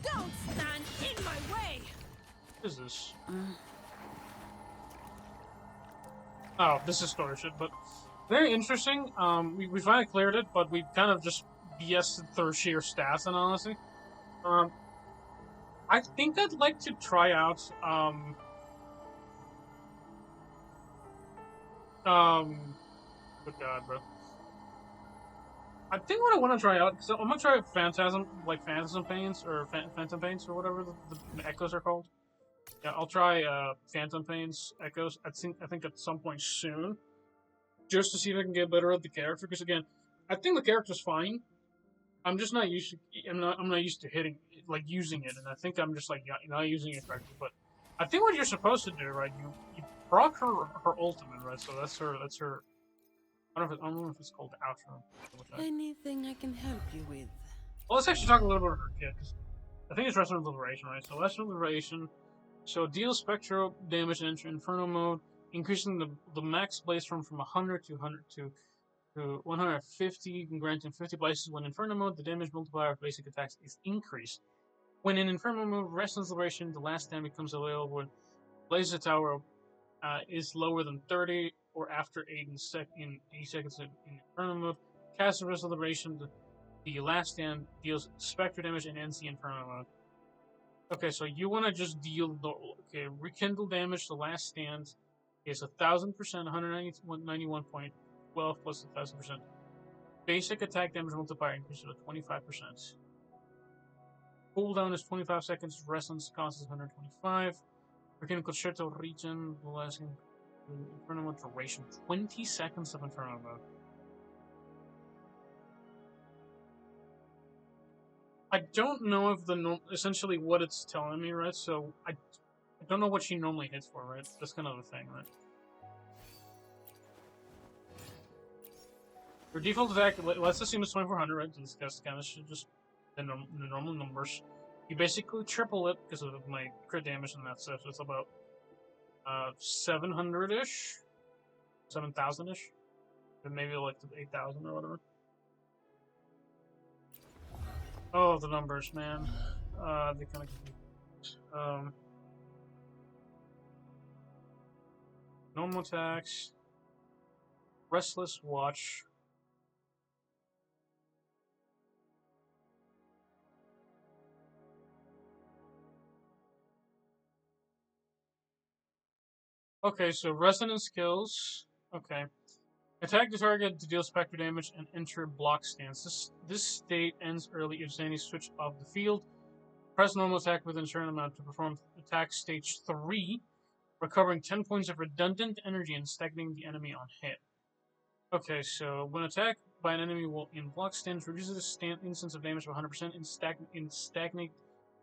Don't stand in my way. What is this? Oh, this is story shit, but very interesting. We finally cleared it, but we kind of just BS'd through sheer stats and honesty. I think I'd like to try out good god, bro. I think what I want to try out, so I'm gonna try Phantasm Paints or Phantom Paints or whatever the echoes are called. Yeah, I'll try Phantom Paints echoes. I think at some point soon, just to see if I can get better at the character. Because again, I think the character's fine. I'm just not used to. I'm not used to hitting using it, and I think I'm just not using it correctly. But I think what you're supposed to do, right? You proc her ultimate, right? So that's her. I don't know if it's called outro. Anything I can help you with? Well, let's actually talk a little bit about her kit, because I think it's Lesson of Liberation, right? So Lesson of Liberation, so deal Spectro damage and enter Inferno mode, increasing the max blaze from 100 to 150, and granting 50 blazes when Inferno mode. The damage multiplier of basic attacks is increased. When in Inferno mode, Restless Liberation, the last stand becomes available when Blaze of Tower is lower than 30 or after 8 seconds in Inferno mode. Cast Restless Liberation, the last stand deals Spectro damage and ends the Inferno mode. Okay, so you want to just deal rekindle damage. The last stand is 1,000%, 191.12 plus 1,000%. Basic attack damage multiplier increases to 25%. Cooldown is 25 seconds. Resonance cost is 125. Freaking Concerto region, the last Inferno mode duration 20 seconds of Inferno mode. I don't know if essentially what it's telling me, right? So I don't know what she normally hits for, right? That's kind of the thing, right? Her default attack, let's assume it's 2400, right? That's kind of just the normal numbers. You basically triple it because of my crit damage and that stuff. So it's about 700-ish, 7,000-ish, and maybe like 8,000 or whatever. Oh, the numbers, man. They kind of confused. Normal attacks. Restless Watch. Okay, so resonance skills. Okay. Attack the target to deal Spectre damage and enter block stance. This state ends early if Zani switch off the field. Press normal attack within a certain amount to perform attack stage 3, recovering 10 points of redundant energy and stagnating the enemy on hit. Okay, so when attacked by an enemy in block stance, reduces the instance of damage by 100% and stagnate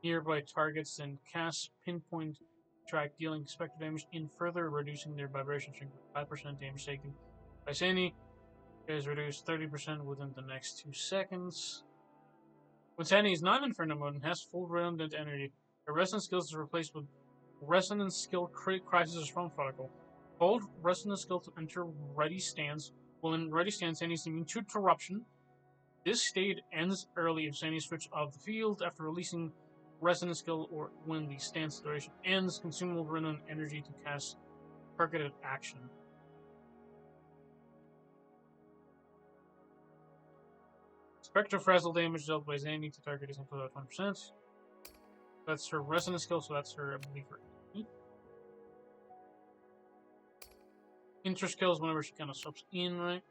nearby targets and cast pinpoint track, dealing Spectre damage in further reducing their vibration strength with 5% damage taken by Zani is reduced 30% within the next 2 seconds. When Zani is not in Inferno mode and has full redundant energy, her resonance skills is replaced with resonance skill crisis response protocol. Hold resonance skill to enter ready stance. While in ready stance, Zani is immune to interruption. This state ends early if Zani switch off the field after releasing resonance skill or when the stance duration ends, consumable redundant energy to cast targeted action. Spectro Frazzle damage dealt by Zani to target is equal to 20%. That's her resonance skill, so that's her ability for E. Inter skills whenever she kind of swaps in, right?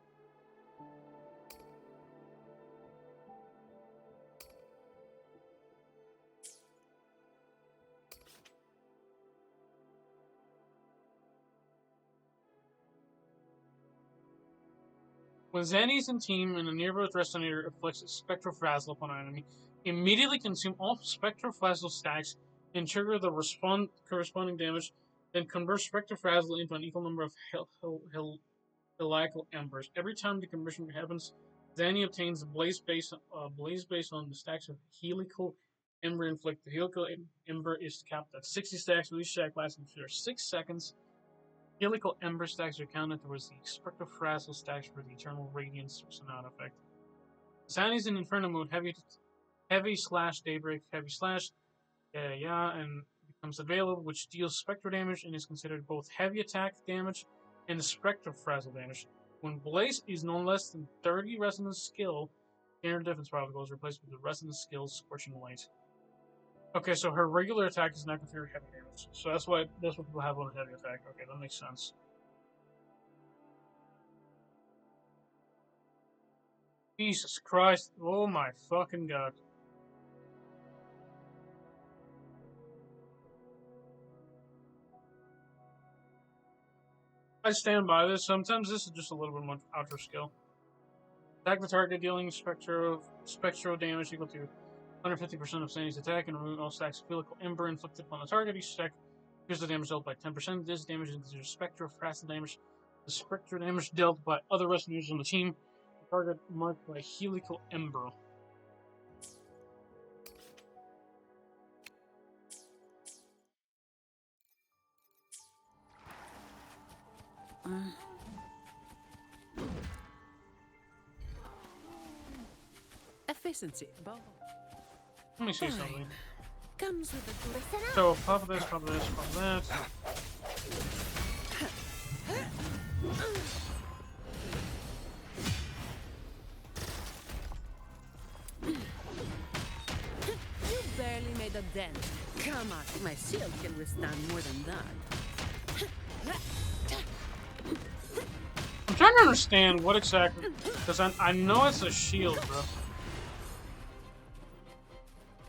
When Zani is in team and a nearby resonator inflicts a Spectro Frazzle upon an enemy, immediately consume all Spectro Frazzle stacks and trigger the corresponding damage, then convert Spectro Frazzle into an equal number of helical embers. Every time the conversion happens, Zani obtains a blaze based on the stacks of helical ember inflict. The helical ember is capped at 60 stacks, with each stack lasting for 6 seconds. Helical Ember stacks are counted towards the Spectro Frazzle stacks for the Eternal Radiance Sonata effect. Zani's in Inferno mode, heavy slash daybreak, heavy slash, and becomes available, which deals Spectro damage and is considered both heavy attack damage and Spectro Frazzle damage. When Blaze is no less than 30 Resonance skill, standard defense particle is replaced with the Resonance skill Scorching Light. Okay, so her regular attack is not considered heavy damage. So that's what people have on a heavy attack. Okay, that makes sense. Jesus Christ. Oh my fucking god. I stand by this. Sometimes this is just a little bit much outer skill. Attack the target, dealing spectro damage equal to 150% of Zani's attack, and remove all stacks of helical ember inflicted upon the target. Each stack increases the damage dealt by 10%. This damage is considered Spectro Frazzle damage. The Spectro damage dealt by other rest users on the team. The target marked by helical ember. Efficiency, Bob. Let me see something. Comes with a Listen up. So, pop this, pop this, pop that. You barely made a dent. Come on, my shield can withstand more than that. I'm trying to understand what exactly, because I know it's a shield, bro.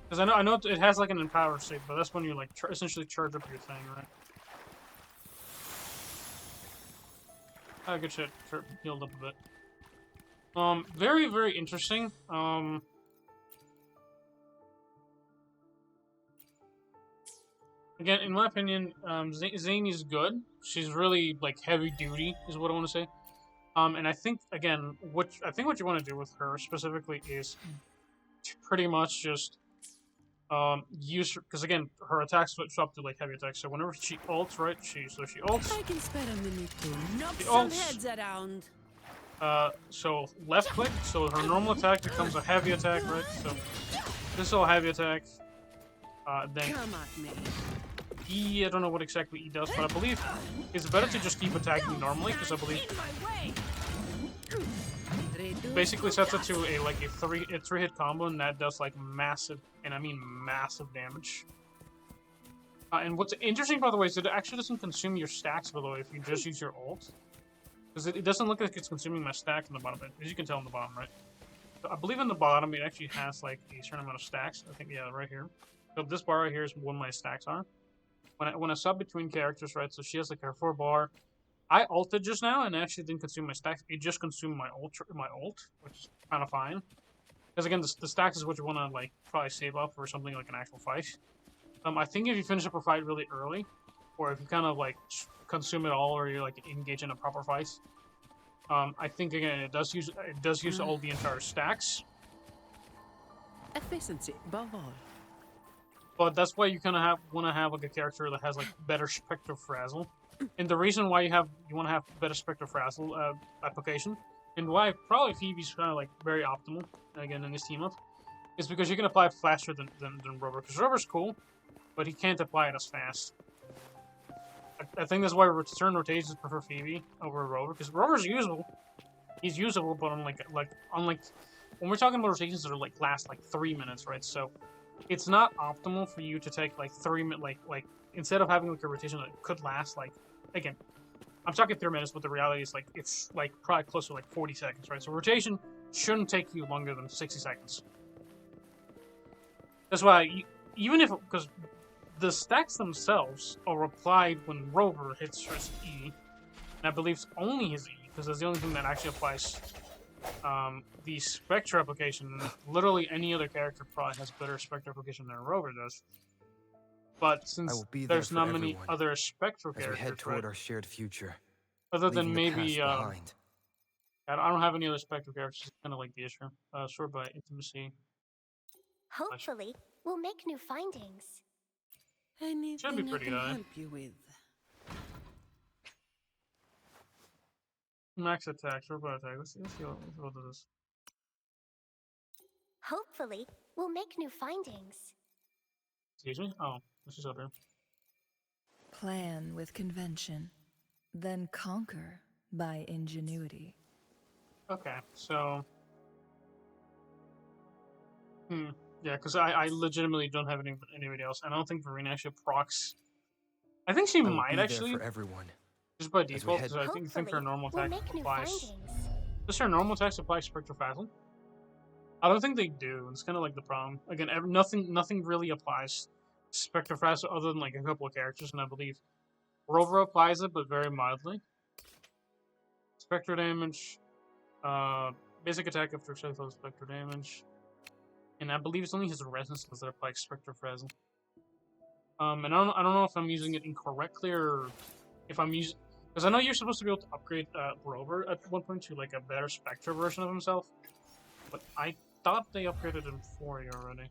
Because I know it has like an empowered state, but that's when you like essentially charge up your thing, right? Ah, good shit. Healed up a bit. Very, very interesting. Again, in my opinion, Zani's good. She's really like heavy duty, is what I want to say. And I think again, what you want to do with her specifically is pretty much just use her, because again, her attacks switch up to like heavy attacks. So whenever she ults, right? She ults. I can spare a minute to knock She some ults. heads around. So left click, so her normal attack becomes a heavy attack, right? So this is all heavy attack. Then Come at me. E, I don't know what exactly E does, but I believe it's better to just keep attacking normally, because I believe In my way. it basically sets it to a three hit combo, and that does like massive, and I mean massive damage. And what's interesting, by the way, is that it actually doesn't consume your stacks, by the way, if you just use your ult. Because it doesn't look like it's consuming my stack in the bottom, as you can tell in the bottom, right? So I believe in the bottom it actually has like a certain amount of stacks. I think, yeah, right here. So this bar right here is what my stacks are. When I sub between characters, right? So she has like her 4 bar. I ulted just now and actually didn't consume my stacks. It just consumed my ult, which is kind of fine. Because again, the stacks is what you want to like probably save up for something like an actual fight. I think if you finish up a fight really early, or if you kind of like consume it all, or you like engage in a proper fight, I think again it does use all the entire stacks. Efficiency, above all. But that's why you kind of want to have like a character that has like better Spectro Frazzle. And the reason why you want to have better Spectro Frazzle application, and why probably Phoebe's kind of like very optimal again in this team up, is because you can apply it faster than Rover. Because Rover's cool, but he can't apply it as fast. I think that's why certain rotations prefer Phoebe over Rover, because Rover's usable. He's usable, but unlike when we're talking about rotations that are like last like 3 minutes, right? So it's not optimal for you to take like 3 minutes, like instead of having like a rotation that could last like, again, I'm talking 3 minutes, but the reality is like it's like probably close to like 40 seconds, right? So rotation shouldn't take you longer than 60 seconds. That's why even if, because the stacks themselves are applied when Rover hits his E, and I believe it's only his E, because that's the only thing that actually applies. The Spectro application, literally any other character probably has better Spectro application than Rover does. But since there's not many other Spectro characters, as we head toward right? our shared future, Other than leaving the maybe, past behind. I don't have any other Spectro characters. It's kind of like the issue. Sort by intimacy. Hopefully, we'll make new findings. Anything I pretty can high. help you with. Max attack, sort by attack. Let's see what this is. Hopefully, we'll make new findings. Excuse me? Oh, this is up here. plan with convention, then conquer by ingenuity. Okay, so... Yeah, because I legitimately don't have anybody else. I don't think Verena actually procs... I think she I will might be actually, there for everyone. just by we default, head- because I think her Hopefully, normal we'll attack make new applies... findings. Does her normal attack apply Spectro Frazzle? I don't think they do. It's kind of like the problem. Again, nothing really applies Spectro Frazzle other than like a couple of characters, and I believe Rover applies it, but very mildly. Spectro damage, basic attack after successful Spectro damage, and I believe it's only his resistance that applies Spectro Frazzle. And I don't know if I'm using it incorrectly or if I'm using, because I know you're supposed to be able to upgrade Rover at one point to like a better Spectro version of himself, but I thought they upgraded him for you already.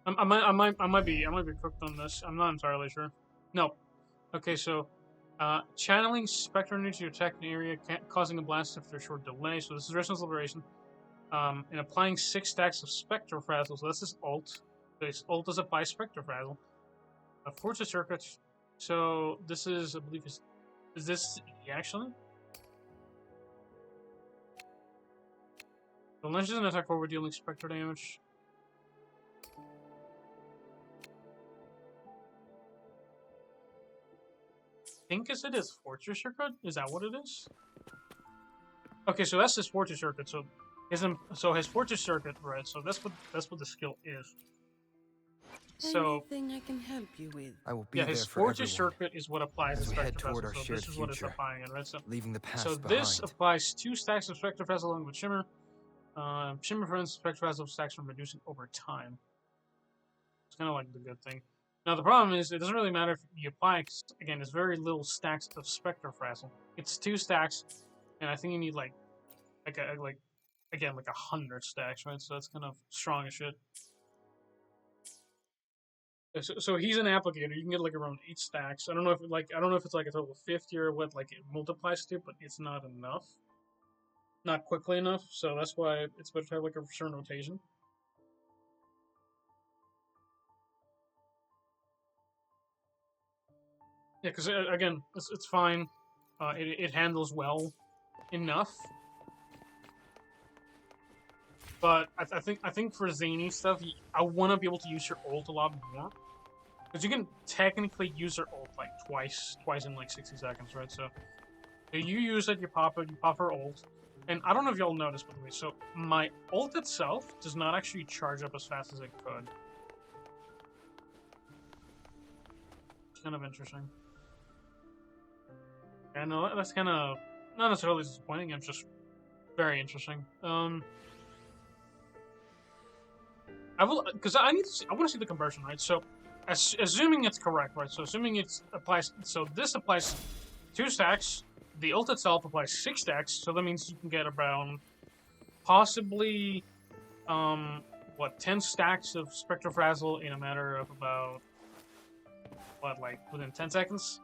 I might be cooked on this. I'm not entirely sure. No. Okay, so channeling Spectro energy to attack an area, causing a blast after a short delay. So this is Resonance Liberation. And applying 6 stacks of Spectro Frazzle. So that's his ult. So his ult does apply Spectro Frazzle. A Fortress Circuit. So this is, I believe, is this actually? So launches an attack forward, dealing Spectro damage. I think is it his Fortress Circuit? Is that what it is? Okay, so that's his Fortress Circuit. So his Fortress Circuit, right? So that's what the skill is. So Anything I can help you with? I will be yeah, there his for Fortress everyone. Circuit is what applies as to we head Spectro toward Frazzle. our So shared this is what it's future, applying it, right? So leaving the past so behind. this applies 2 stacks of Spectro Frazzle along with Shimmer. Shimmer prevents Spectro Frazzle stacks from reducing over time. It's kind of like the good thing. Now the problem is it doesn't really matter if you apply, 'cause, again, it's very little stacks of Spectro Frazzle. It's 2 stacks, and I think you need like 100 stacks, right? So that's kind of strong as shit. So he's an applicator. You can get like around 8 stacks. I don't know if it's like a total of 50 or what like it multiplies to, but it's not enough. Not quickly enough. So that's why it's better to have like a certain rotation. Yeah, because again, it's fine. It handles well enough. But I think for Zany stuff, I want to be able to use your ult a lot more. Because you can technically use her ult like twice in like 60 seconds, right? So you use it, you pop her ult. And I don't know if y'all noticed, by the way, so my ult itself does not actually charge up as fast as it could. It's kind of interesting. I know that's kind of not necessarily disappointing, it's just very interesting. I will, because I want to see the conversion, right? So, assuming it's correct, right? So, assuming it applies, so this applies 2 stacks. The ult itself applies 6 stacks. So that means you can get around, possibly, 10 stacks of Spectro Frazzle in a matter of about, within 10 seconds.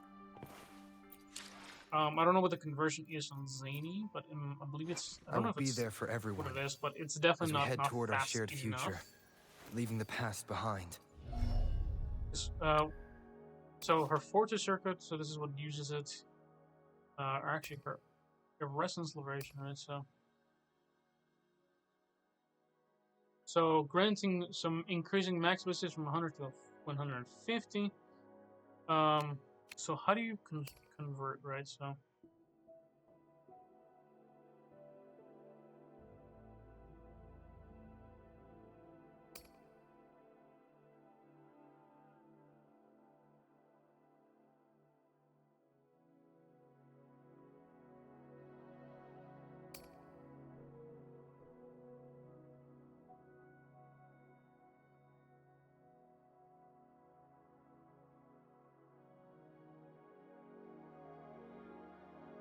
I don't know what the conversion is on Zany, but I believe it's. I don't know if it's there for everyone. what it is, but it's definitely as we head not toward our fast shared enough. future, leaving the past behind. So her Fortress Circuit, so this is what uses it, or actually her Resonance Liberation, right? So granting some increasing max distance from 100 to 150. So how do you convert, right? So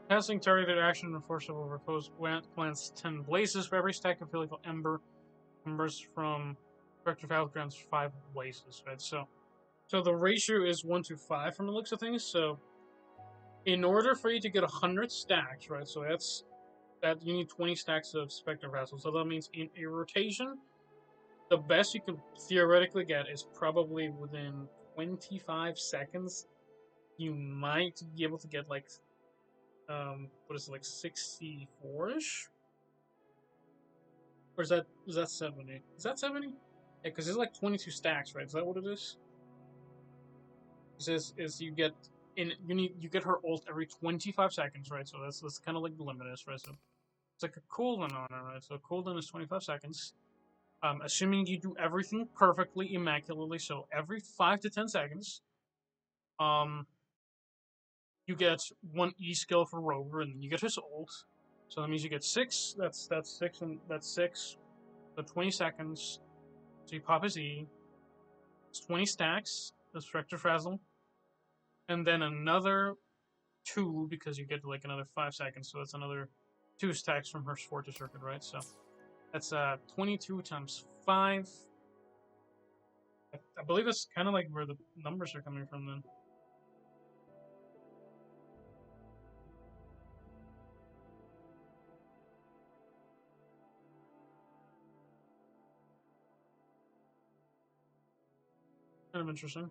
casting targeted action enforceable repose plants 10 blazes for every stack of helical embers from Spectro Frazzle grants 5 blazes, right? So the ratio is 1 to 5 from the looks of things. So in order for you to get 100 stacks, right? So that you need 20 stacks of Spectro Frazzle. So that means in a rotation, the best you could theoretically get is probably within 25 seconds. You might be able to get like, what is it, like 64-ish? Or is that 70? Is that 70? Yeah, because it's like 22 stacks, right? Is that what it is? It says is you get get her ult every 25 seconds, right? So that's kind of like the limit is, right? So it's like a cooldown on it, right? So cooldown is 25 seconds. Assuming you do everything perfectly, immaculately, so every 5 to 10 seconds, you get 1 E skill for Rover, and then you get his ult. So that means you get 6. That's 6, and that's 6. So 20 seconds. So you pop his E. It's 20 stacks. That's Spectro Frazzle. And then another 2 because you get like another 5 seconds. So that's another 2 stacks from her Fortress Circuit, right? So that's 22 times 5. I believe that's kind of like where the numbers are coming from then. Kind of interesting.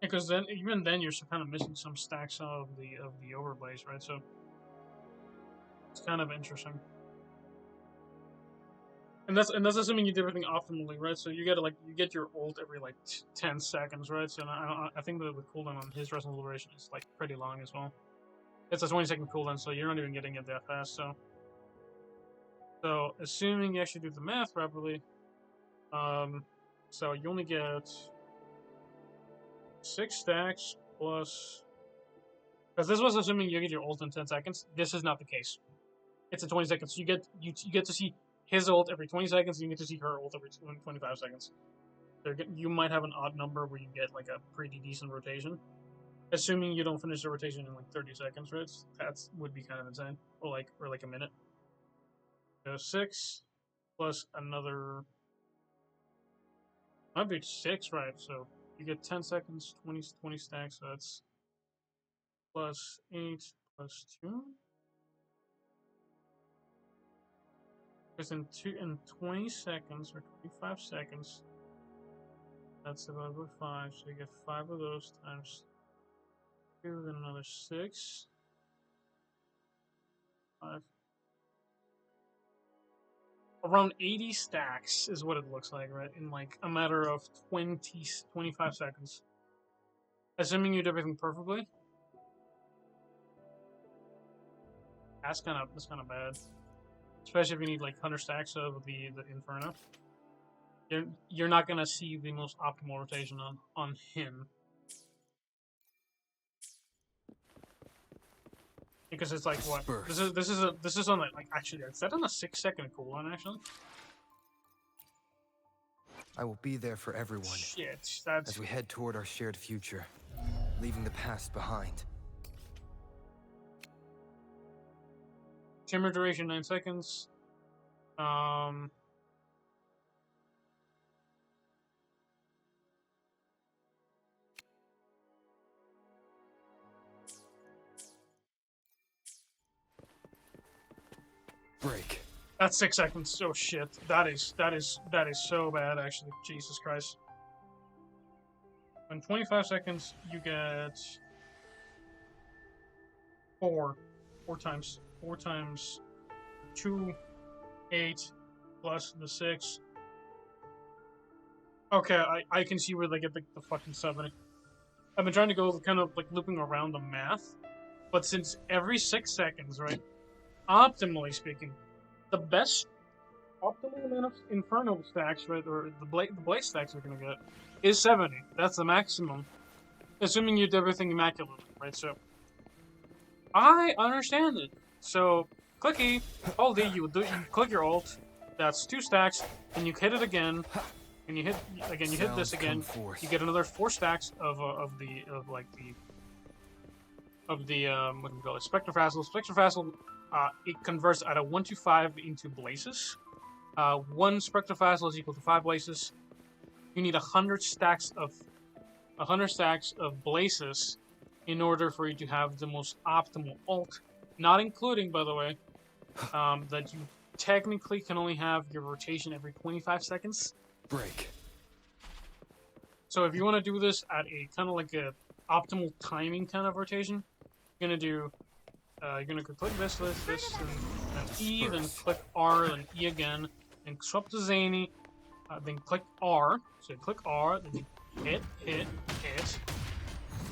Because then, even then, you're kind of missing some stacks of the overlays, right? So it's kind of interesting. And that's assuming you did everything optimally, right? So you get your ult every like 10 seconds, right? So I think the cooldown on his Resonant Liberation is like pretty long as well. It's a 20-second cooldown, so you're not even getting it that fast. So assuming you actually do the math properly, so you only get 6 stacks plus, because this was assuming you get your ult in 10 seconds. This is not the case. It's in 20 seconds. You get to see his ult every 20 seconds, and you get to see her ult every 25 seconds. You might have an odd number where you get like a pretty decent rotation. Assuming you don't finish the rotation in like 30 seconds, right? That would be kind of insane. Or like a minute. So 6 plus another, might be 6, right? So you get 10 seconds, 20 stacks, so that's plus 8 plus 2. Because in 20 seconds or 25 seconds, that's divided by 5, so you get 5 of those times 2, then another 6. 5. Around 80 stacks is what it looks like, right? In like a matter of 25 seconds. Assuming you did everything perfectly. That's kind of bad. Especially if you need like 100 stacks of the Inferno. You're not gonna see the most optimal rotation on him. Because it's like what? This is on like actually, is that on a 6-second cooldown actually? I will be there for everyone. Shit, that's as we head toward our shared future, leaving the past behind. Timer duration 9 seconds. Break. That's 6 seconds. Oh shit. That is so bad actually. Jesus Christ. In 25 seconds you get 4 times 2, 8 plus the 6. Okay, I can see where they get the fucking 70. I've been trying to go kind of like looping around the math, but since every 6 seconds, right? Optimally speaking, the best optimal amount of Inferno stacks, right, or the Blaze stacks you're gonna get is 70. That's the maximum, assuming you did everything immaculately, right? So I understand it. So click E, hold E, you click your ult. That's 2 stacks, and you hit it again, and you hit again. You hit this again. You get another 4 stacks of what do you call it? Spectro Frazzle. Spectro Frazzle. It converts out of 1 to 5 into blazes. 1 Spectro Frazzle is equal to 5 blazes. you need 100 stacks of blazes in order for you to have the most optimal ult. Not including, by the way, that you technically can only have your rotation every 25 seconds. Break. So if you want to do this at a kind of like a optimal timing kind of rotation, you're gonna click this, and E, then click R, then E again, and swap to Zani, then click R. So you click R, then you hit.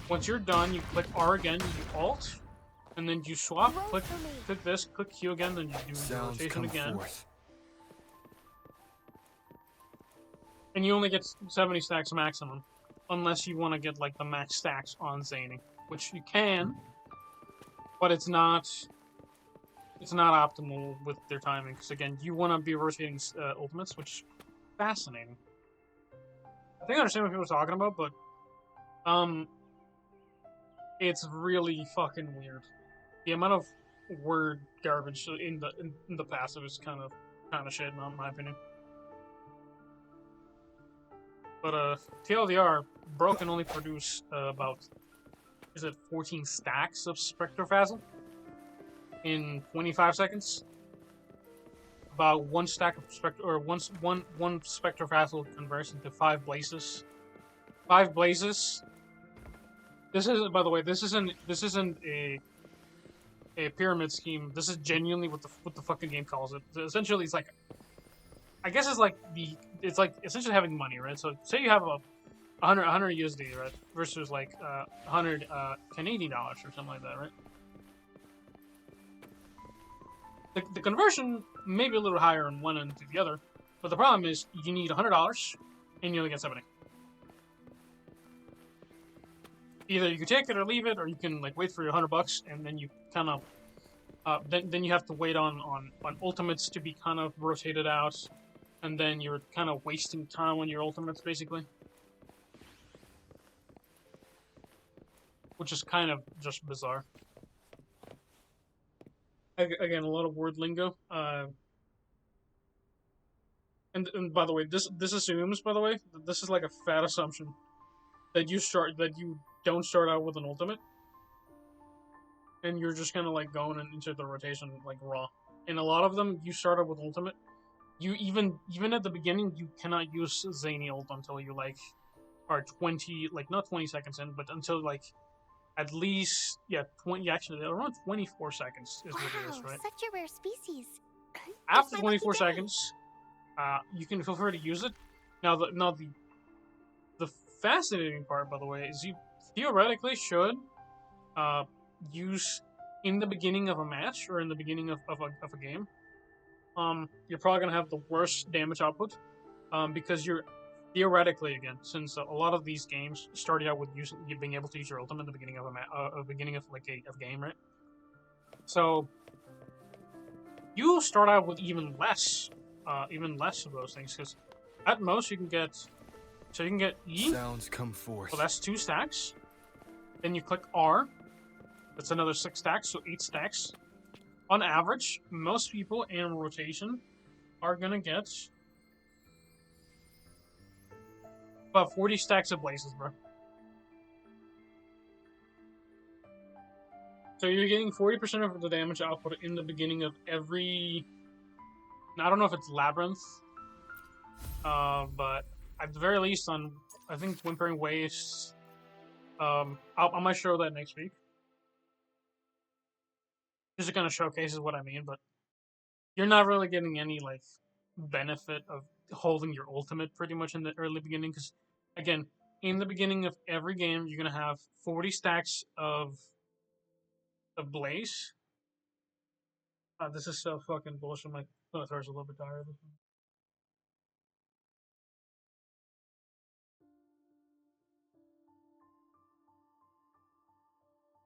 Once you're done, you click R again, you alt, and then you swap, click this, click Q again, then you do the rotation again. And you only get 70 stacks maximum, unless you want to get like the max stacks on Zani, which you can, but it's not optimal with their timing, because again, you want to be rotating ultimates, which is fascinating. I think I understand what people are talking about, but it's really fucking weird. The amount of word garbage in the passive is kind of shit, in my opinion. But TLDR, Bro can only produce about 14 stacks of Spectro Frazzle in 25 seconds. About one stack of Spectro, or one Spectro Frazzle converts into 5 blazes. 5 blazes. This is, by the way, this isn't a pyramid scheme. This is genuinely what the fucking game calls it. Essentially, it's like, I guess it's like essentially having money, right? So say you have a 100 USD, right, versus like 100 Canadian dollars or something like that, right? The conversion may be a little higher on one end to the other, but the problem is you need $100 and you only get 70. Either you can take it or leave it, or you can like wait for your $100 and then you kind of then you have to wait on ultimates to be kind of rotated out, and then you're kind of wasting time on your ultimates basically, which is kind of just bizarre. Again, a lot of word lingo. And by the way, this assumes, by the way, that this is like a fat assumption that you don't start out with an ultimate, and you're just kind of like going into the rotation like raw. In a lot of them, you start out with ultimate. You even at the beginning, you cannot use Zani ult until you like are 20, like not 20 seconds in, but until like at least, yeah, 20, actually, around 24 seconds is what it is, right? Such a rare species. After 24 seconds, you can feel free to use it. Now, the fascinating part, by the way, is you theoretically should use in the beginning of a match or in the beginning of a game. You're probably gonna have the worst damage output because you're theoretically, again, since a lot of these games started out with you being able to use your ultimate at the beginning of a game, right? So you start out with even less of those things, because at most you can get E. Sounds come forth. So that's 2 stacks. Then you click R. That's another 6 stacks, so 8 stacks. On average, most people in rotation are gonna get about 40 stacks of blazes, bro. So you're getting 40% of the damage output in the beginning of every... I don't know if it's Labyrinth, but at the very least on, I think, Whimpering Waves, I might show that next week. Just to kind of showcases what I mean, but you're not really getting any, like, benefit of holding your ultimate pretty much in the early beginning, because, again, in the beginning of every game, you're going to have 40 stacks of blaze. This is so fucking bullshit. My throat's a little bit tired.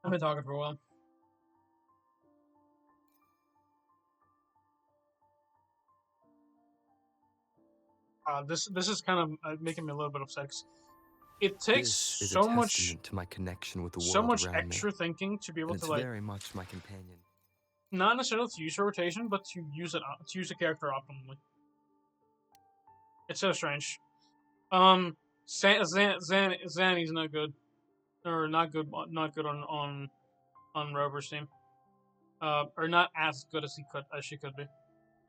I've been talking for a while. This is kind of making me a little bit upset. 'Cause it takes so much to my connection with the world so much around extra me. thinking to be able And to it's like very much my companion. not necessarily to use your rotation, but to use the character optimally. It's so strange. Zani's not good, or not good on Rover's team. Or not as good as she could be.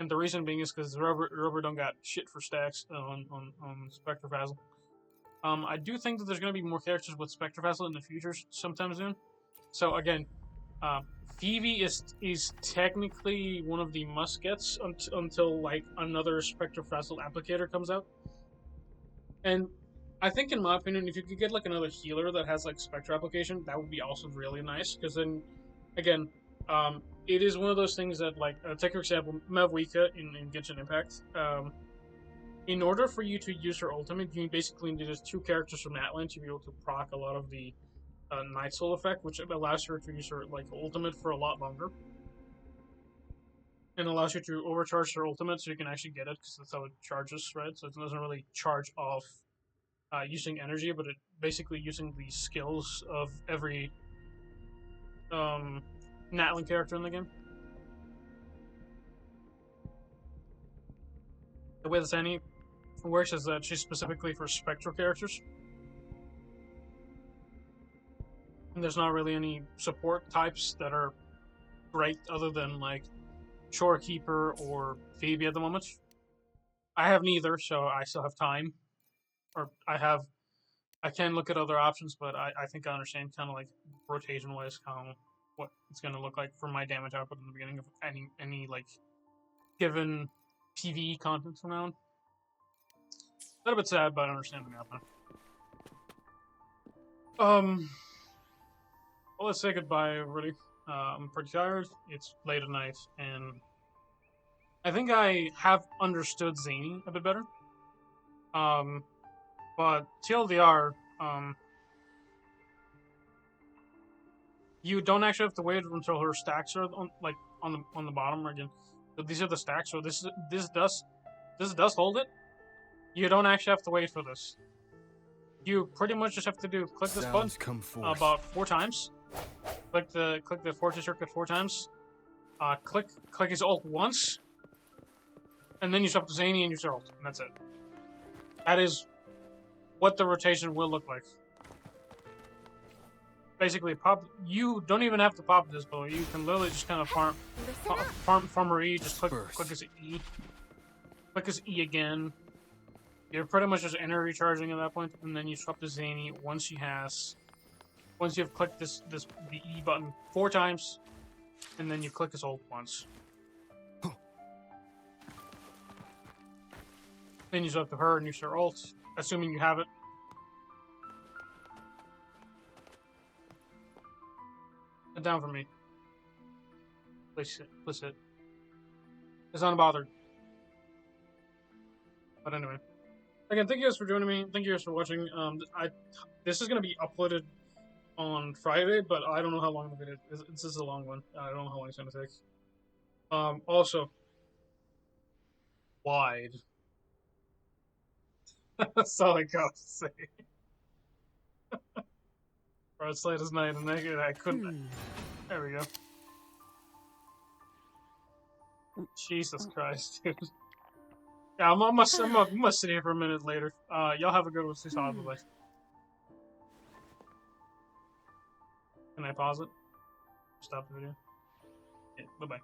And the reason being is because Rover don't got shit for stacks on Spectro Frazzle. I do think that there's going to be more characters with Spectro Frazzle in the future sometime soon. So again, Phoebe is technically one of the must-gets until like another Spectro Frazzle applicator comes out. And I think, in my opinion, if you could get like another healer that has like Spectro application, that would be also really nice. Because then, again, it is one of those things that, like, take for example, Mavuika in Genshin Impact. In order for you to use her ultimate, you basically need just 2 characters from Atlan to be able to proc a lot of the Night Soul effect, which allows her to use her like ultimate for a lot longer, and allows you to overcharge her ultimate so you can actually get it, because that's how it charges, right? So it doesn't really charge off using energy, but it basically using the skills of every Natlan character in the game. The way that Zani works is that she's specifically for Spectral characters. And there's not really any support types that are great other than like Shorekeeper or Phoebe at the moment. I have neither, so I still have time. Or I can look at other options, but I think I understand kind of like rotation wise what it's going to look like for my damage output in the beginning of any like given PvE content from now on. A little bit sad, but I understand the outcome. Well, let's say goodbye, everybody. I'm pretty tired. It's late at night, and I think I have understood Zani a bit better. But TLDR, you don't actually have to wait until her stacks are on the bottom again. So these are the stacks. So this does hold it. You don't actually have to wait for this. You pretty much just have to click this button about 4 times. Click the fortune circuit 4 times. Click his ult once, and then you swap to Zani and use your ult, and that's it. That is what the rotation will look like. Basically, you don't even have to pop this, but you can literally just kind of farm her E. Just click his E. Click his E again. You're pretty much just energy recharging at that point, and then you swap to Zani once you've clicked the E button 4 times, and then you click his ult once. Then you swap to her and use her ult, assuming you have it. Sit down for me. Please sit. Please sit. It's unbothered. But anyway. Again, thank you guys for joining me. Thank you guys for watching. This is going to be uploaded on Friday, but I don't know how long the video is. This is a long one. I don't know how long it's going to take. Also, wide. That's all I got to say. Bro, it's late as night, and I couldn't. There we go. Jesus Christ, dude. Yeah, I'm gonna sit here for a minute later. Y'all have a good one. See you later. Bye. Can I pause it? Stop the video? Yeah, bye-bye.